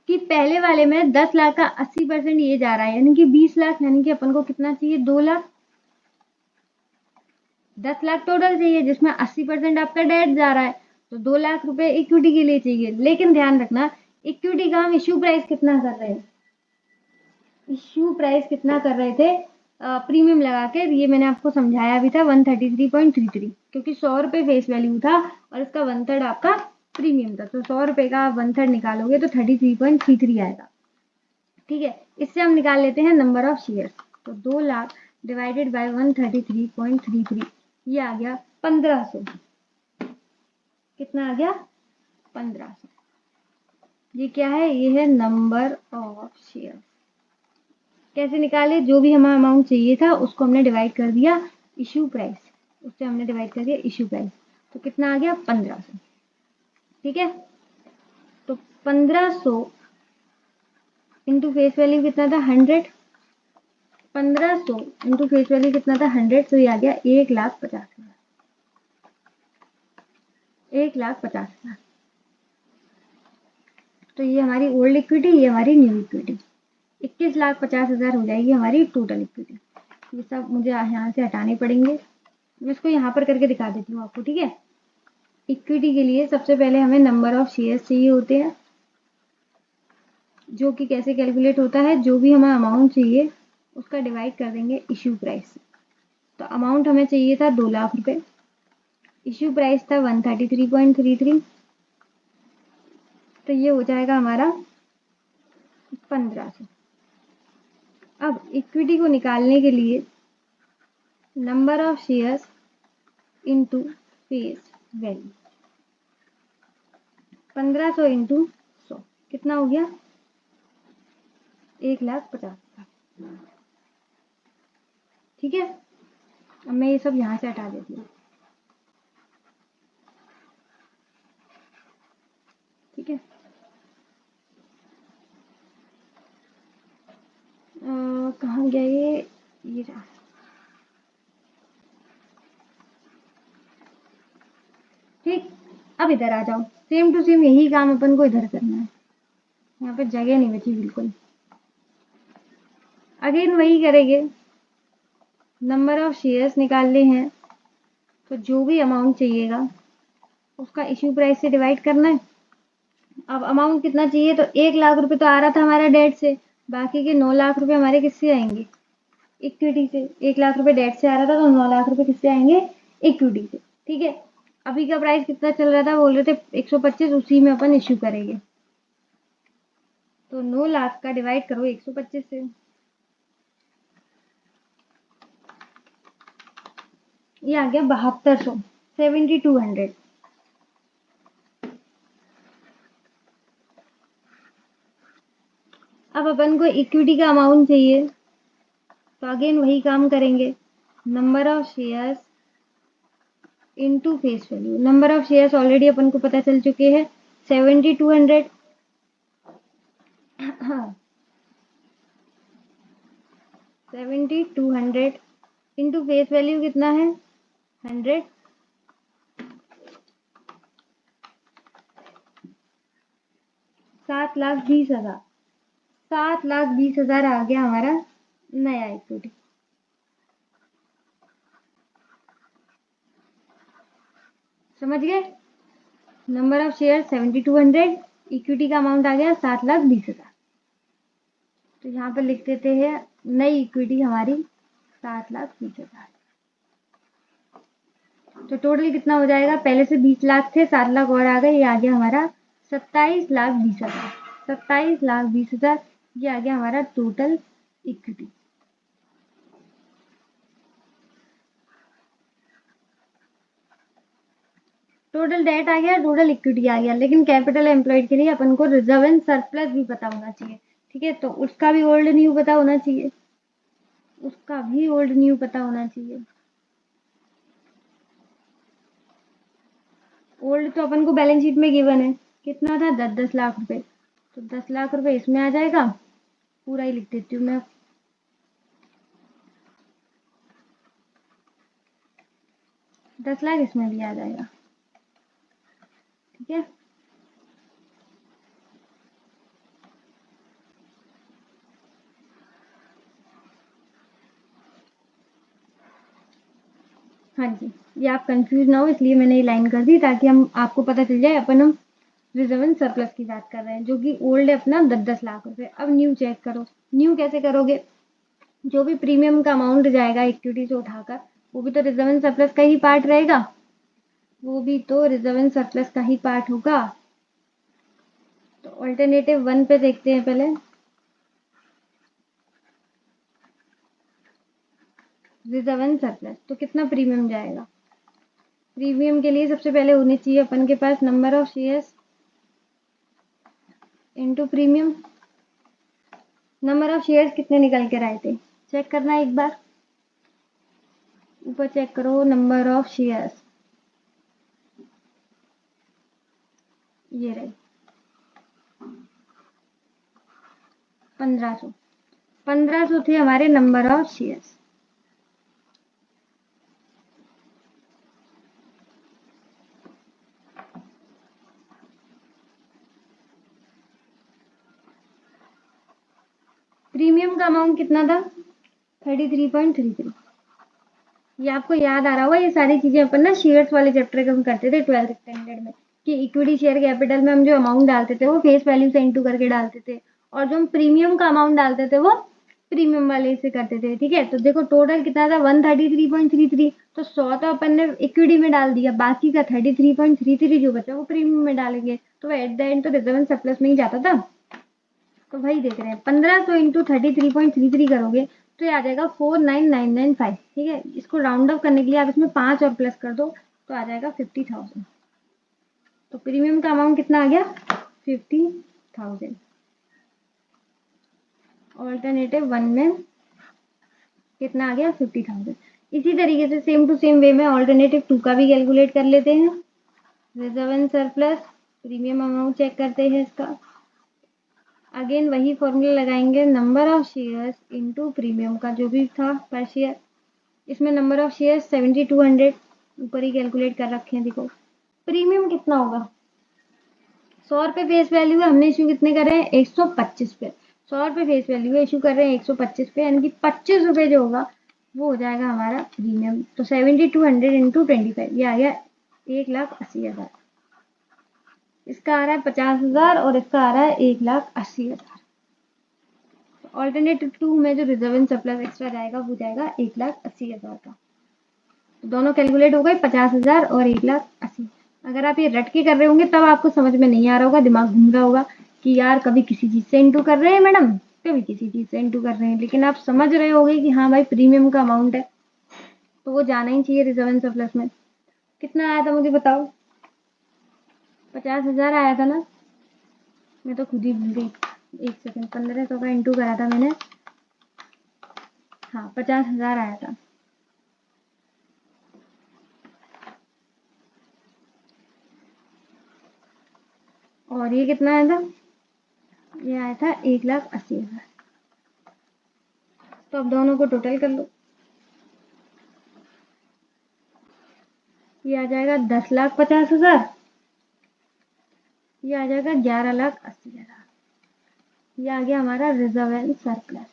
कि पहले वाले में 10 लाख का 80% ये जा रहा है, यानी कि 20 लाख, यानी कि अपन को कितना चाहिए? 2 लाख। 10 लाख टोटल चाहिए, जिसमें 80% आपका डेट जा रहा है, तो 2 लाख रुपए इक्विटी के लिए चाहिए। लेकिन ध्यान रखना, इक्विटी का हम इश्यू प्राइस कितना कर रहे हैं? इश्यू प्राइस कितना कर रहे थे? प्रीमियम लगा के, ये मैंने आपको समझाया भी था 133.33, क्योंकि 100 रुपये फेस वैल्यू था और इसका 1/3 आपका प्रीमियम था, तो 100 रुपये का 1/3 निकालोगे तो 33.33 आएगा। ठीक है, इससे हम निकाल लेते हैं नंबर ऑफ शेयर्स। तो 2 लाख डिवाइडेड बाय 133.33, ये आ गया 1500। कितना आ गया? 1500। ये क्या है? ये है नंबर ऑफ शेयर। कैसे निकाले? जो भी हमें अमाउंट चाहिए था उसको हमने डिवाइड कर दिया इश्यू प्राइस, उससे हमने डिवाइड कर दिया इश्यू प्राइस, तो कितना आ गया? 1500। ठीक है, तो 1500 इंटू फेस वैल्यू कितना था? 100। 1500 इंटू फेस वैल्यू कितना था? 100, तो ये आ गया 1,50,000। 1,50,000। तो ये हमारी ओल्ड इक्विटी, ये हमारी न्यू इक्विटी। 21,50,000 हो जाएगी हमारी टोटल इक्विटी। ये सब मुझे यहाँ से हटाने पड़ेंगे, मैं इसको यहाँ पर करके दिखा देती हूँ आपको। ठीक है, इक्विटी के लिए सबसे पहले हमें नंबर ऑफ शेयर्स चाहिए होते हैं, जो कि कैसे कैलकुलेट होता है? जो भी हमें अमाउंट चाहिए उसका डिवाइड कर देंगे इश्यू प्राइस से। तो अमाउंट हमें चाहिए था 2 लाख रुपए, इश्यू प्राइस था 133.33, तो ये हो जाएगा हमारा 1500। अब इक्विटी को निकालने के लिए number of shares into face value, 1500 into 100 कितना हो गया? 1,50,000। ठीक है, अब मैं ये सब यहाँ से हटा देती हूँ। ठीक है, कहाँ गया ये रहा। ठीक, अब इधर आ जाओ, सेम टू सेम यही काम अपन को इधर करना है। यहाँ पे जगह नहीं बची बिल्कुल। अगेन वही करेंगे, नंबर ऑफ शेयर्स निकालने हैं, तो जो भी अमाउंट चाहिएगा उसका इश्यू प्राइस से डिवाइड करना है। अब अमाउंट कितना चाहिए? तो 1 लाख रुपए तो आ रहा था हमारा डेट से, बाकी के 9 लाख रुपए हमारे किससे आएंगे? इक्विटी से। 1 लाख रुपए डेट से आ रहा था, तो 9 लाख रुपए किससे आएंगे? इक्विटी से। ठीक है, अभी का प्राइस कितना चल रहा था? बोल रहे थे 125, उसी में अपन इश्यू करेंगे। तो 9 लाख का डिवाइड करो 125 से, ये आ गया 7200, 7200। अब अपन को इक्विटी का अमाउंट चाहिए, तो अगेन वही काम करेंगे, number of shares into face value. Number of shares already अपन को पता चल चुके हैं 7200। हाँ, 7200 इंटू फेस वैल्यू कितना है? 100। 7,20,000। 7,20,000 आ गया हमारा नया इक्विटी। समझ गए? नंबर ऑफ शेयर 7200, इक्विटी का अमाउंट आ गया 7,20,000। तो यहाँ पर लिख देते हैं नई इक्विटी हमारी 7,20,000। तो टोटल कितना हो जाएगा? पहले से 20 लाख थे, 7 लाख और आ गए, ये आ गया हमारा 27,20,000। 27,20,000 ये आ गया हमारा टोटल इक्विटी। टोटल डेट आ गया, टोटल इक्विटी आ गया, लेकिन कैपिटल एम्प्लॉयड के लिए अपन को रिजर्व एंड सरप्लस भी पता होना चाहिए। ठीक है, तो उसका भी ओल्ड न्यू पता होना चाहिए, उसका भी ओल्ड न्यू पता होना चाहिए। ओल्ड तो अपन को बैलेंस शीट में गिवन है, कितना था? 10-10 लाख रुपए, तो 10 लाख रुपए इसमें आ जाएगा, पूरा ही लिख देती हूँ मैं। 10 लाख इसमें भी आ जाएगा। ठीक है, हाँ जी, ये आप कंफ्यूज ना हो इसलिए मैंने ये लाइन कर दी, ताकि हम आपको पता चल जाए अपन हम रिजर्व एंड सरप्लस की बात कर रहे हैं, जो कि ओल्ड है अपना 10-10 लाख रुपए। अब न्यू चेक करो, न्यू कैसे करोगे? जो भी प्रीमियम का अमाउंट जाएगा इक्विटी से उठाकर, वो भी तो रिजर्व एंड सरप्लस का ही पार्ट रहेगा, वो भी तो रिजर्व एंड सरप्लस का ही पार्ट होगा। तो ऑल्टरनेटिव 1 पे देखते हैं पहले। रिजर्व एंड सरप्लस, तो कितना प्रीमियम जाएगा? प्रीमियम के लिए सबसे पहले होनी चाहिए अपन के पास number of shares into premium. Number of shares कितने निकल कर आए थे, चेक करना एक बार, ऊपर चेक करो नंबर ऑफ शेयर्स, ये रहे 1500। 1500 थे हमारे नंबर ऑफ शेयर्स। प्रीमियम का अमाउंट कितना था? 33.33। ये आपको याद आ रहा होगा, ये सारी चीजें अपन ना शेयर्स वाले चैप्टर में हम करते थे 12th स्टैंडर्ड में, कि इक्विटी शेयर कैपिटल में हम जो अमाउंट डालते थे वो फेस वैल्यू से इंटू करके डालते थे, और जो हम प्रीमियम का अमाउंट डालते थे वो प्रीमियम वाले से करते थे। ठीक है, तो देखो टोटल कितना था 133.33, तो 100 तो अपन ने इक्विटी में डाल दिया, बाकी का 33.33 जो बचा वो प्रीमियम में डालेंगे, तो एट द एंड तो रिजर्व एंड सरप्लस में ही जाता था। तो वही देख रहे हैं, 1500 इंटू 33.33 करोगे तो ये आ जाएगा 49995। ठीक है, इसको राउंड ऑफ करने के लिए आप इसमें 5 और प्लस कर दो तो आ जाएगा 50,000। तो प्रीमियम का अमाउंट कितना आ गया? 50,000। ऑल्टरनेटिव 1 में कितना आ गया? 50,000। इसी तरीके से सेम टू सेम वे में ऑल्टरनेटिव 2 का भी कैलकुलेट कर लेते हैं। Reserve and surplus, premium amount check करते हैं इसका। अगेन वही फॉर्मूला लगाएंगे, number of shares into premium का जो भी था पर शेयर। इसमें नंबर ऑफ शेयर्स 7200 ऊपर ही कैलकुलेट कर रखे हैं। देखो प्रीमियम कितना होगा, 100 रुपये फेस वैल्यू है, हमने इशू कितने कर रहे हैं? 125 पे। 100 रुपये फेस वैल्यू है, इशू कर रहे हैं 125 पे, यानी कि 25 रुपये जो होगा वो हो जाएगा हमारा प्रीमियम। तो 7200 इंटू 25 ये आ गया 1,80,000। इसका आ रहा है 50,000 और इसका आ रहा है 1,80,000। ऑल्टरनेटिव 2 में जो रिजर्व एंड सरप्लस एक्स्ट्रा जाएगा वो जाएगा 1,80,000 का। तो दोनों कैलकुलेट हो गए 50,000 और 1,80,000। अगर आप ये रट के कर रहे होंगे तब आपको समझ में नहीं आ रहा होगा, दिमाग घूम रहा होगा कि यार कभी किसी चीज से इंटू कर रहे हैं मैडम, कभी किसी चीज से इंटू कर रहे हैं, लेकिन आप समझ रहे होगे कि हाँ भाई प्रीमियम का अमाउंट है तो वो जाना ही चाहिए रिजर्व एंड सरप्लस में। कितना आया था मुझे बताओ? 50,000 आया था ना, मैं तो खुद ही भूल गई, एक सेकंड। 1500 का इंटू करा था मैंने, हाँ 50,000 आया था। और ये कितना आया था? ये आया था 1,80,000। तो अब दोनों को टोटल कर लो, ये आ जाएगा 10,50,000, ये आ जाएगा 11,80,000। ये आ गया हमारा रिजर्व एंड सरप्लस।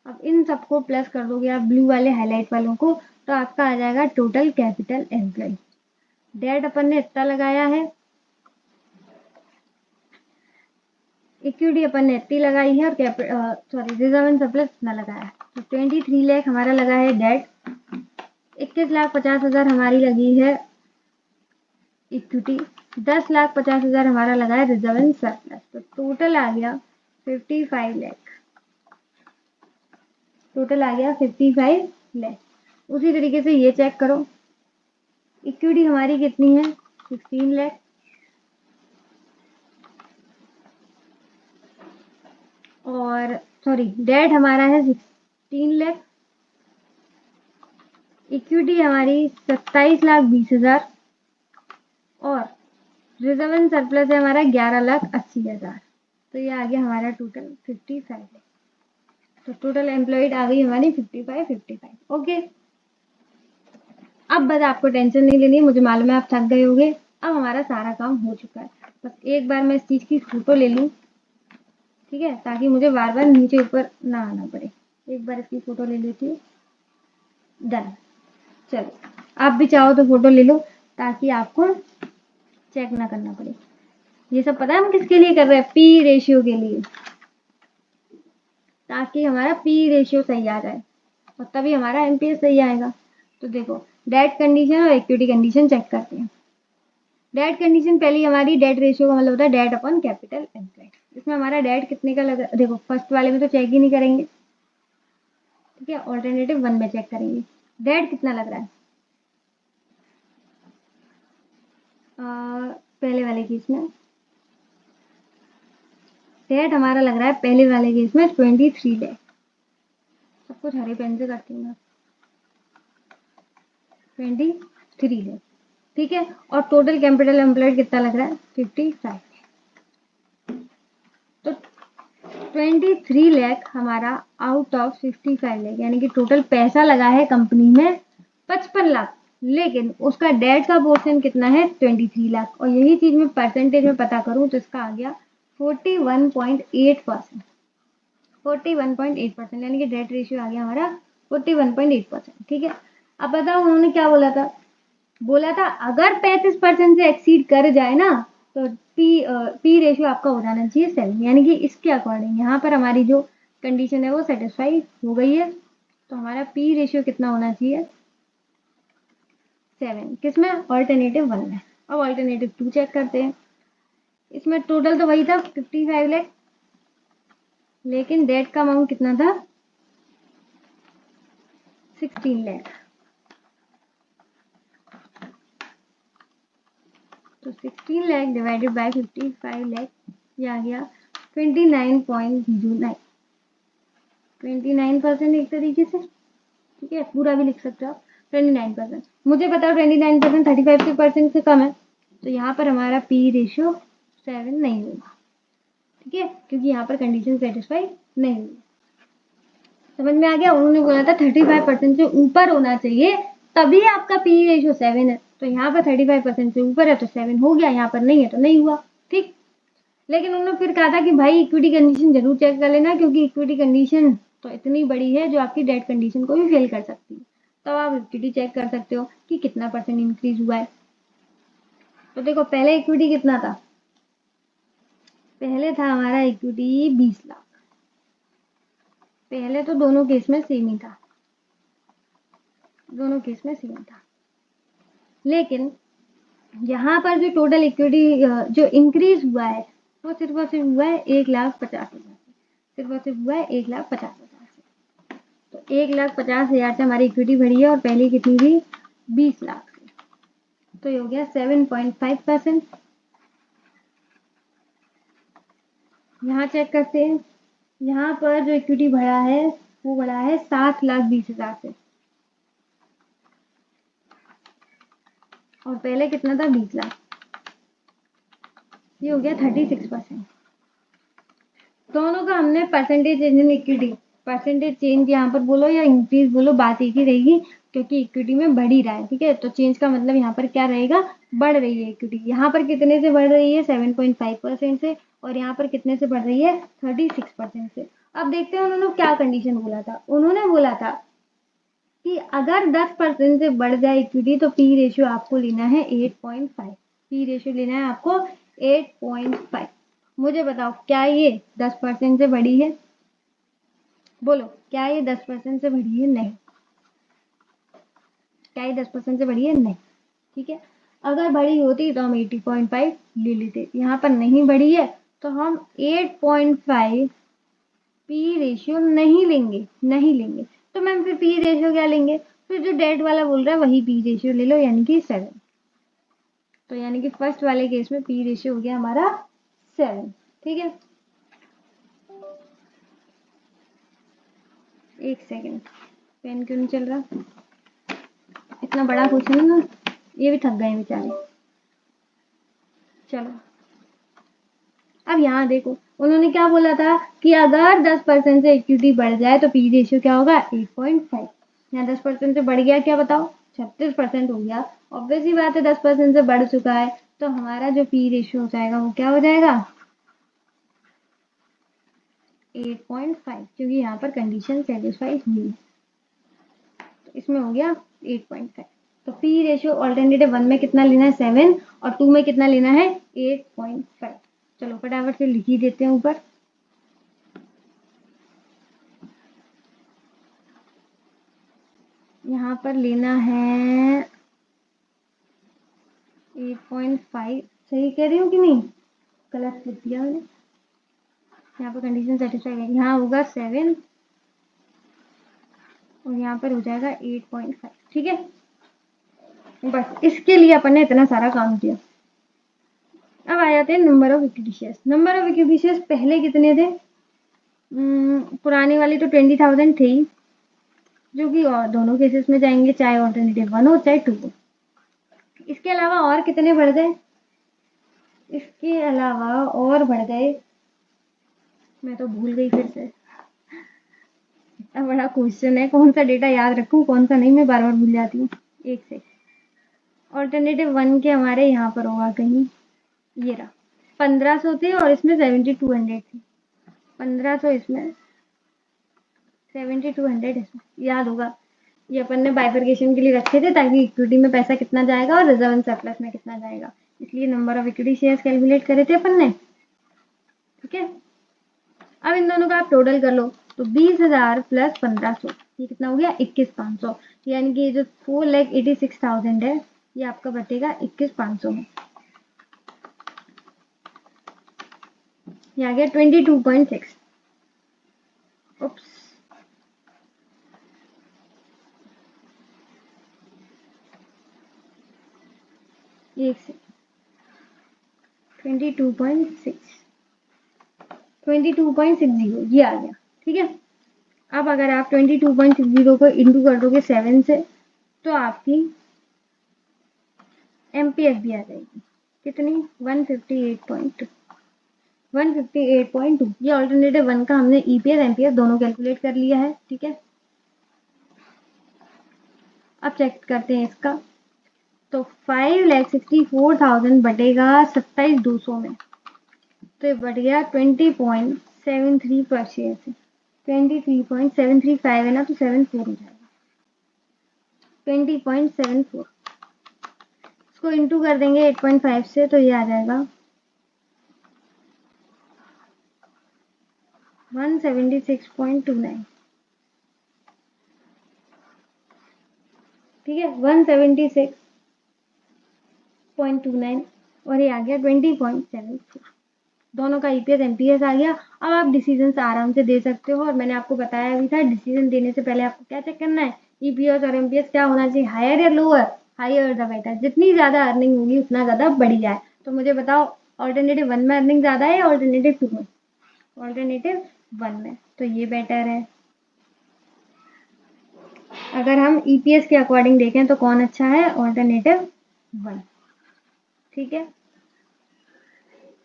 अब इन सबको प्लस कर दोगे आप ब्लू वाले हाईलाइट वालों को, तो आपका आ जाएगा टोटल कैपिटल एम्प्लॉय। डेट अपन ने इतना लगाया है, इक्विटी अपन ने इतनी लगाई है, और सॉरी रिजर्व एंड सरप्लस इतना लगाया है। तो 23 लाख हमारा लगा है डेट, 21,50,000 हमारी लगी है इक्विटी, 10,50,000 हमारा लगा है रिजर्व एंड सरप्लस। तो टोटल आ गया 55 लाख। टोटल आ गया 55 लाख। उसी तरीके से ये चेक करो, इक्विटी हमारी कितनी है? 16 लाख, और सॉरी डेट हमारा है 16 लाख, इक्विटी हमारी 27,20,000, और रिजर्व एंड सरप्लस है हमारा 11,80,000। तो ये आ गया हमारा टोटल 55 लाख। तो टोटल एम्प्लॉयड आ गई हमारी 55। ओके, अब बस आपको टेंशन नहीं लेनी है, मुझे मालूम है आप थक गए होंगे। अब हमारा सारा काम हो चुका है, बस एक बार मैं इस चीज की फोटो ले लूँ, ठीक है, ताकि मुझे बार बार नीचे ऊपर ना आना पड़े। एक बार इसकी फोटो ले लेती हूँ, डन। चलो आप भी चाहो तो फोटो ले लो ताकि आपको चेक ना करना पड़े। ये सब पता है हम किसके लिए कर रहे हैं? पी रेशियो के लिए, ताकि हमारा पी रेशियो सही आ जाए और तभी हमारा एनपीएस सही आएगा। तो देखो डेट कंडीशन और इक्विटी कंडीशन चेक करते हैं। डेट कंडीशन पहली हमारी डेट रेशियो का मतलब होता है डेट अपॉन कैपिटल एम्प्लॉयड। इसमें हमारा डेट कितने का लगा, देखो फर्स्ट वाले में तो चेक ही नहीं करेंगे, ठीक है, ऑल्टरनेटिव 1 में चेक करेंगे। डेट कितना लग रहा है? पहले वाले केस में डेट हमारा लग रहा है पहले वाले केस में 23 लाख। सब कुछ हरे पेन से करती हूँ मैं। 23 लाख, ठीक है। और टोटल कैपिटल एम्प्लॉयड कितना लग रहा है? 55। तो 23 लाख हमारा आउट ऑफ 55 लाख, यानी कि टोटल पैसा लगा है कंपनी में 55 लाख, लेकिन उसका डेट का पोर्शन कितना है? 23 लाख। और यही चीज मैं परसेंटेज में पता करूं तो इसका आ गया 41.8%। 41.8%, यानी कि डेट रेशियो आ गया हमारा 41.8%, ठीक है। अब बताओ उन्होंने क्या बोला था? बोला था अगर 35% से एक्सीड कर जाए ना तो पी रेशियो आपका हो जाना चाहिए 7, यानी कि इसके अकॉर्डिंग यहाँ पर हमारी जो कंडीशन है वो सेटिस्फाई हो गई है। तो हमारा पी रेशियो कितना होना चाहिए? 7। किसमें? ऑल्टरनेटिव 1 में। अब ऑल्टरनेटिव 2 चेक करते हैं। इसमें टोटल तो वही था 55 लाख, लेकिन डेट का अमाउंट कितना था? 16 लाख। तो 16 लाख डिवाइडेड बाय 55 लाख, ये आ गया 29.09, 29% एक तरीके से, ठीक है। पूरा भी लिख सकते हो आप 29%। मुझे बताओ 29% 35% से कम है, तो यहाँ पर हमारा पी रेशियो 7 नहीं होगा, ठीक है, क्योंकि यहाँ पर कंडीशन सेटिस्फाई नहीं हुई। समझ में आ गया? उन्होंने बोला था 35% से ऊपर होना चाहिए तभी आपका पी रेशियो 7 है। तो यहाँ पर 35% से ऊपर है तो 7 हो गया, यहाँ पर नहीं है तो नहीं हुआ, ठीक। लेकिन उन्होंने फिर कहा था कि भाई इक्विटी कंडीशन जरूर चेक कर लेना, क्योंकि इक्विटी कंडीशन तो इतनी बड़ी है जो आपकी डेट कंडीशन को भी फेल कर सकती है। तो आप इक्विटी चेक कर सकते हो कि कितना परसेंट इंक्रीज हुआ है। तो देखो पहले इक्विटी कितना था? पहले था हमारा इक्विटी 20 लाख। पहले तो दोनों केस में सेम ही था, दोनों केस में सेम था। लेकिन यहाँ पर जो टोटल इक्विटी जो इंक्रीज हुआ है वो सिर्फ और सिर्फ हुआ है 1,50,000 से, सिर्फ और सिर्फ हुआ है 1,50,000 से। तो 1,50,000 से हमारी इक्विटी बढ़ी है और पहले कितनी थी? 20 लाख से। तो ये हो गया 7.5%। यहाँ चेक करते हैं, यहाँ पर जो इक्विटी बढ़ा है वो बढ़ा है 7,20,000 से, और पहले कितना था? 20 लाख। ये हो गया 36%। दोनों का हमने percentage change in equity, percentage change यहाँ पर बोलो या इंक्रीज बोलो, बात एक ही रहेगी, क्योंकि इक्विटी में बढ़ ही रहा है, ठीक है। तो चेंज का मतलब यहाँ पर क्या रहेगा? बढ़ रही है इक्विटी। यहाँ पर कितने से बढ़ रही है? 7.5% से, और यहाँ पर कितने से बढ़ रही है? 36% से। अब देखते हैं उन्होंने क्या कंडीशन बोला था। उन्होंने बोला था कि अगर 10% से बढ़ जाए इक्विटी तो पी रेशियो आपको लेना है 8.5। पी रेशियो लेना है आपको 8.5। मुझे बताओ क्या ये 10% से बढ़ी है? बोलो, क्या ये 10% से बढ़ी है? नहीं। क्या ये 10% से बढ़ी है? नहीं, ठीक है। अगर बढ़ी होती तो हम 80.5 ले लेते, यहाँ पर नहीं बढ़ी है तो हम 8.5 पी रेशियो नहीं लेंगे, नहीं लेंगे। तो मैम फिर पी रेशियो क्या लेंगे? फिर जो डेट वाला बोल रहा है वही पी रेशियो ले लो, यानी कि 7। तो यानी कि फर्स्ट वाले केस में पी रेशियो हो गया हमारा 7, ठीक है। एक सेकेंड, पेन क्यों नहीं चल रहा? इतना बड़ा क्वेश्चन है ना, ये भी थक गए बेचारे। चलो अब यहाँ देखो उन्होंने क्या बोला था कि अगर 10% से इक्विटी बढ़ जाए तो पी रेशियो क्या होगा? 8.5। यहाँ 10% से बढ़ गया, क्या बताओ? 36% हो गया। ऑब्वियस ही बात है 10% से बढ़ चुका है तो हमारा जो पी रेशियो हो जाएगा वो क्या हो जाएगा? 8.5, क्योंकि यहाँ पर कंडीशन सेटिस्फाई हुई है। तो इसमें हो गया 8.5। तो पी रेशियो ऑल्टरनेटिव 1 में कितना लेना है? 7, और 2 में कितना लेना है? 8.5। चलो फटाफट से लिख ही देते हैं ऊपर। यहाँ पर लेना है 8.5, सही कह रही हूँ कि नहीं? गलत लिख दिया मैंने। यहाँ पर कंडीशन सेटिस्फाई है, यहाँ होगा 7 और यहाँ पर हो जाएगा 8.5। ठीक है, बस इसके लिए अपन ने इतना सारा काम किया। अब आ जाते हैं number of equity shares. Number of equity shares पहले कितने थे? पुरानी वाली तो 20,000 थे ही, जो कि और दोनों केसेस में जाएंगे, चाहे ऑल्टरनेटिव 1 हो चाहे 2 हो। इसके अलावा और कितने बढ़ गए? इसके अलावा और बढ़ गए, मैं तो भूल गई फिर से। इतना बड़ा क्वेश्चन है, कौन सा डेटा याद रखूं कौन सा नहीं, मैं बार बार भूल जाती हूँ। एक से ऑल्टरनेटिव 1 के हमारे यहाँ पर होगा कहीं, ये रहा 1500 थे और इसमें 7200 थे। 1500 इसमें, 7200 इसमें, याद होगा। ये अपन ने बाइफर्केशन के लिए रखे थे ताकि इक्विटी में पैसा कितना जाएगा और रिजर्व एंड सरप्लस में कितना जाएगा, इसलिए number of equity shares calculate करे थे अपन ने। ठीक है, अब इन दोनों का आप टोटल कर लो तो 20,000 प्लस 1500, ये कितना हो गया? 21,500। यानी कि ये जो 4,86,000 है ये आपका बचेगा 21,500 में। ये आ गया 22.6। उप्स, एक से 22.6, 22.60 ये आ गया। ठीक है, अब अगर आप 22.60 को इंटू कर दोगे 7 से तो आपकी एमपीएस भी आ जाएगी। कितनी? 158.2। 158.2, ये ऑल्टरनेटिव 1 का हमने ईपीएस एमपीएस दोनों कैलकुलेट कर लिया है। ठीक है, अब चेक करते हैं इसका। तो 5,64,000 बटेगा 27,200 में, तो ये बढ़ गया 20.73 पर शेयर से। 23.735 है ना, तो 74 हो जाएगा 20.74। इसको इंटू कर देंगे 8.5 से तो ये आ जाएगा 176.29। ठीक है, 176.29 और ये आ गया 20.74। दोनों का ईपीएस एमपीएस आ गया। अब आप डिसीजन आराम से दे सकते हो, और मैंने आपको बताया भी था डिसीजन देने से पहले आपको क्या चेक करना है, ईपीएस और एमपीएस क्या होना चाहिए, हायर या लोअर? हायर द बेटर, जितनी ज्यादा अर्निंग होगी उतना ज्यादा बढ़िया है। तो मुझे बताओ ऑल्टरनेटिव 1 में अर्निंग ज्यादा है या ऑल्टरनेटिव 2 में? ऑल्टरनेटिव 1 में, तो ये बेटर है। अगर हम ईपीएस के अकॉर्डिंग देखें तो कौन अच्छा है? ऑल्टरनेटिव 1। ठीक है,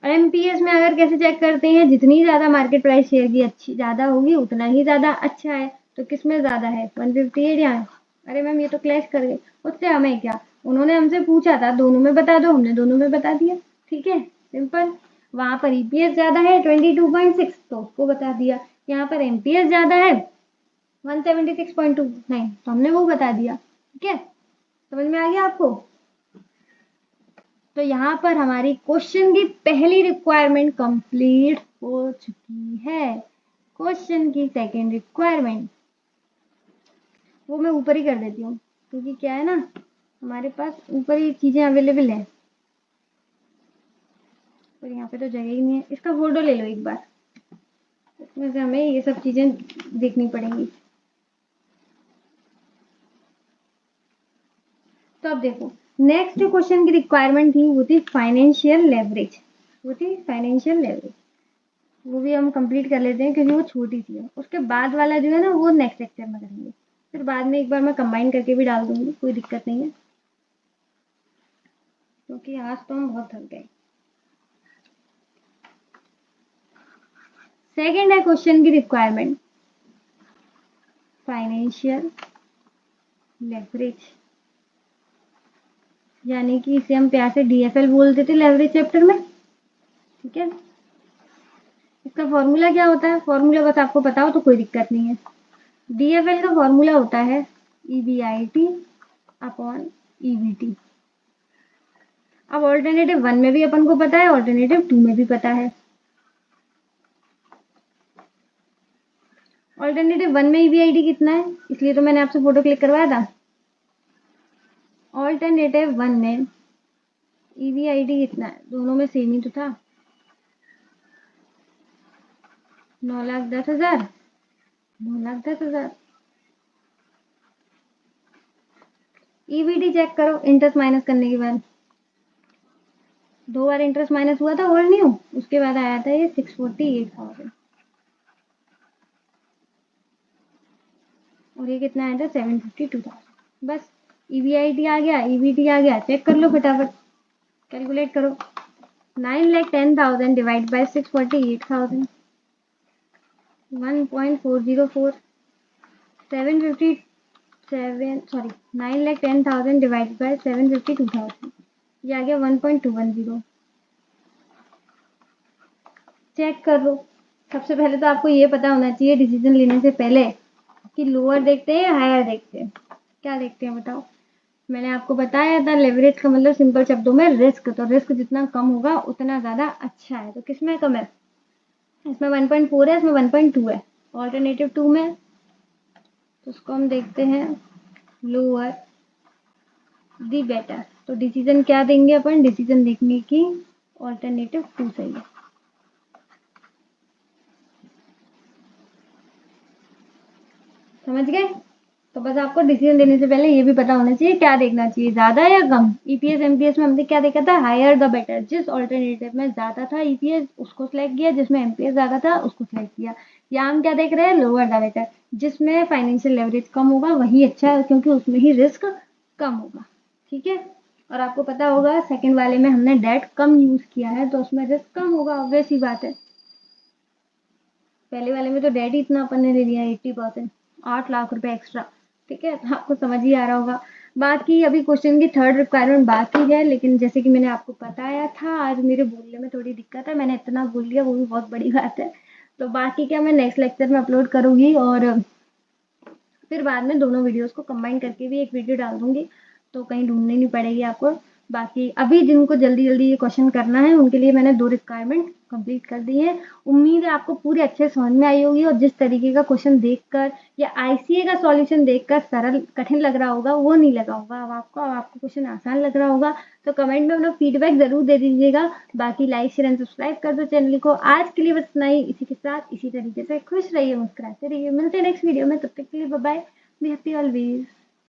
एमपीएस में अगर कैसे चेक करते हैं, जितनी ज्यादा मार्केट प्राइस शेयर की अच्छी ज्यादा होगी उतना ही ज्यादा अच्छा है। तो किसमें ज्यादा है? 158 यहाँ। अरे मैम ये तो क्लैश कर गई, उससे हमें क्या, उन्होंने हमसे पूछा था दोनों में बता दो, हमने दोनों में बता दिया। ठीक है, सिंपल। वहां पर ईपीएस ज्यादा है 22.6 तो उसको बता दिया, यहाँ पर एमपीएस ज्यादा है 176.29 तो हमने वो बता दिया। ठीक है, समझ में आ गया आपको? तो यहाँ पर हमारी क्वेश्चन की पहली रिक्वायरमेंट कंप्लीट हो चुकी है। क्वेश्चन की सेकंड रिक्वायरमेंट वो मैं ऊपर ही कर देती हूँ, क्योंकि क्या है ना, हमारे पास ऊपर ही चीजें अवेलेबल है, पर यहाँ पे तो जगह ही नहीं है। इसका फोटो ले लो एक बार, इसमें से हमें ये सब चीजें देखनी पड़ेंगी। तो अब देखो, नेक्स्ट जो क्वेश्चन की रिक्वायरमेंट थी वो थी फाइनेंशियल लेवरेज। वो थी फाइनेंशियल लेवरेज, वो भी हम कंप्लीट कर लेते हैं क्योंकि वो छोटी सी है। उसके बाद वाला जो है ना वो नेक्स्ट लेक्चर में करेंगे, फिर बाद में एक बार मैं कंबाइन करके भी डाल दूंगी, कोई दिक्कत नहीं है, क्योंकि आज तो हम बहुत थक गए। सेकेंड है क्वेश्चन की रिक्वायरमेंट फाइनेंशियल लेवरेज, यानी कि इसे हम प्यार से डीएफएल बोलते थे लेवरेज चैप्टर में। ठीक है, इसका फॉर्मूला क्या होता है? फॉर्मूला बस आपको पता हो तो कोई दिक्कत नहीं है। डीएफएल का फॉर्मूला होता है ईबीआईटी अपॉन ईबीटी। अब ऑल्टरनेटिव 1 में भी अपन को पता है, ऑल्टरनेटिव 2 में भी पता है। ऑल्टरनेटिव 1 में ईबीआईटी कितना है, इसलिए तो मैंने आपसे फोटो क्लिक करवाया था। ऑल्टरनेटिव 1 में ईबीआईटी कितना है, दोनों में सेम ही तो था, 9,10,000, 9,10,000। ईवीडी चेक करो इंटरेस्ट माइनस करने के बाद, 2 बार इंटरेस्ट माइनस हुआ था ओल्ड न्यू, उसके बाद आया था ये 648,000 और ये कितना आया था 752,000। बस ईवीआईटी आ गया, ईवीटी आ गया, चेक कर लो फटाफट, कैलकुलेट करो। 9,10,000 डिवाइड बाय 648,000, 1.404, 9,10,000 डिवाइड बाय 752,000, ये आ गया 1.210। चेक कर लो। सबसे पहले तो आपको ये पता होना चाहिए डिसीजन लेने से पहले कि लोअर देखते हैं या हायर देखते हैं। क्या देखते हैं बताओ? मैंने आपको बताया था लेवरेज का मतलब सिंपल शब्दों में रिस्क, तो रिस्क जितना कम होगा उतना ज़्यादा अच्छा है। तो किसमें कम है? इसमें 1.4 है, इसमें 1.2 है, ऑल्टरनेटिव 2 में, तो उसको हम देखते हैं लोअर दी बेटर। तो डिसीजन क्या देंगे अपन? डिसीजन देखने की ऑल्टरनेटिव 2 सही है। समझ गए? तो बस आपको डिसीजन देने से पहले ये भी पता होना चाहिए क्या देखना चाहिए, ज़्यादा या कम। ईपीएस एमपीएस में हमने क्या देखा था? Higher the better. जिस ऑल्टरनेटिव में ज़्यादा था ईपीएस उसको सिलेक्ट किया, जिसमें एमपीएस ज़्यादा था उसको सिलेक्ट किया। या हम क्या देख रहे हैं? Lower the better. जिसमें फाइनेंशियल लेवरेज कम होगा वही अच्छा है, क्योंकि उसमें ही रिस्क कम होगा। ठीक है। और आपको पता होगा सेकेंड वाले में हमने डेट कम यूज़ किया है, तो उसमें रिस्क कम होगा, ऑब्वियस ही बात है। पहले वाले में तो डेट ही इतना अपन ने ले लिया 80%, 8 लाख रुपए एक्स्ट्रा। ठीक है, आपको समझ ही आ रहा होगा। बाकी अभी क्वेश्चन की थर्ड रिक्वायरमेंट बाकी है, लेकिन जैसे कि मैंने आपको बताया था आज मेरे बोलने में थोड़ी दिक्कत है, मैंने इतना बोल लिया वो भी बहुत बड़ी बात है। तो बाकी क्या मैं नेक्स्ट लेक्चर में अपलोड करूँगी, और फिर बाद में दोनों वीडियोस को कंबाइन करके भी एक वीडियो डाल दूंगी, तो कहीं ढूंढनी नहीं पड़ेगी आपको। बाकी अभी जिनको जल्दी जल्दी ये क्वेश्चन करना है उनके लिए मैंने 2 रिक्वायरमेंट कंप्लीट कर दी है। उम्मीद है आपको पूरी अच्छे से समझ में आई होगी, और जिस तरीके का क्वेश्चन देखकर या आईसीए का सॉल्यूशन देखकर सरल कठिन लग रहा होगा वो नहीं लगा होगा अब आपको क्वेश्चन आसान लग रहा होगा। तो कमेंट में अपना फीडबैक जरूर दे दीजिएगा। बाकी लाइक शेयर एंड सब्सक्राइब कर दो चैनल को। आज के लिए बस इतना ही। इसी के साथ इसी तरीके से खुश रहिए, मुस्कुराते रहिए। मिलते हैं नेक्स्ट वीडियो में, तब तक के लिए bye bye. Be happy always.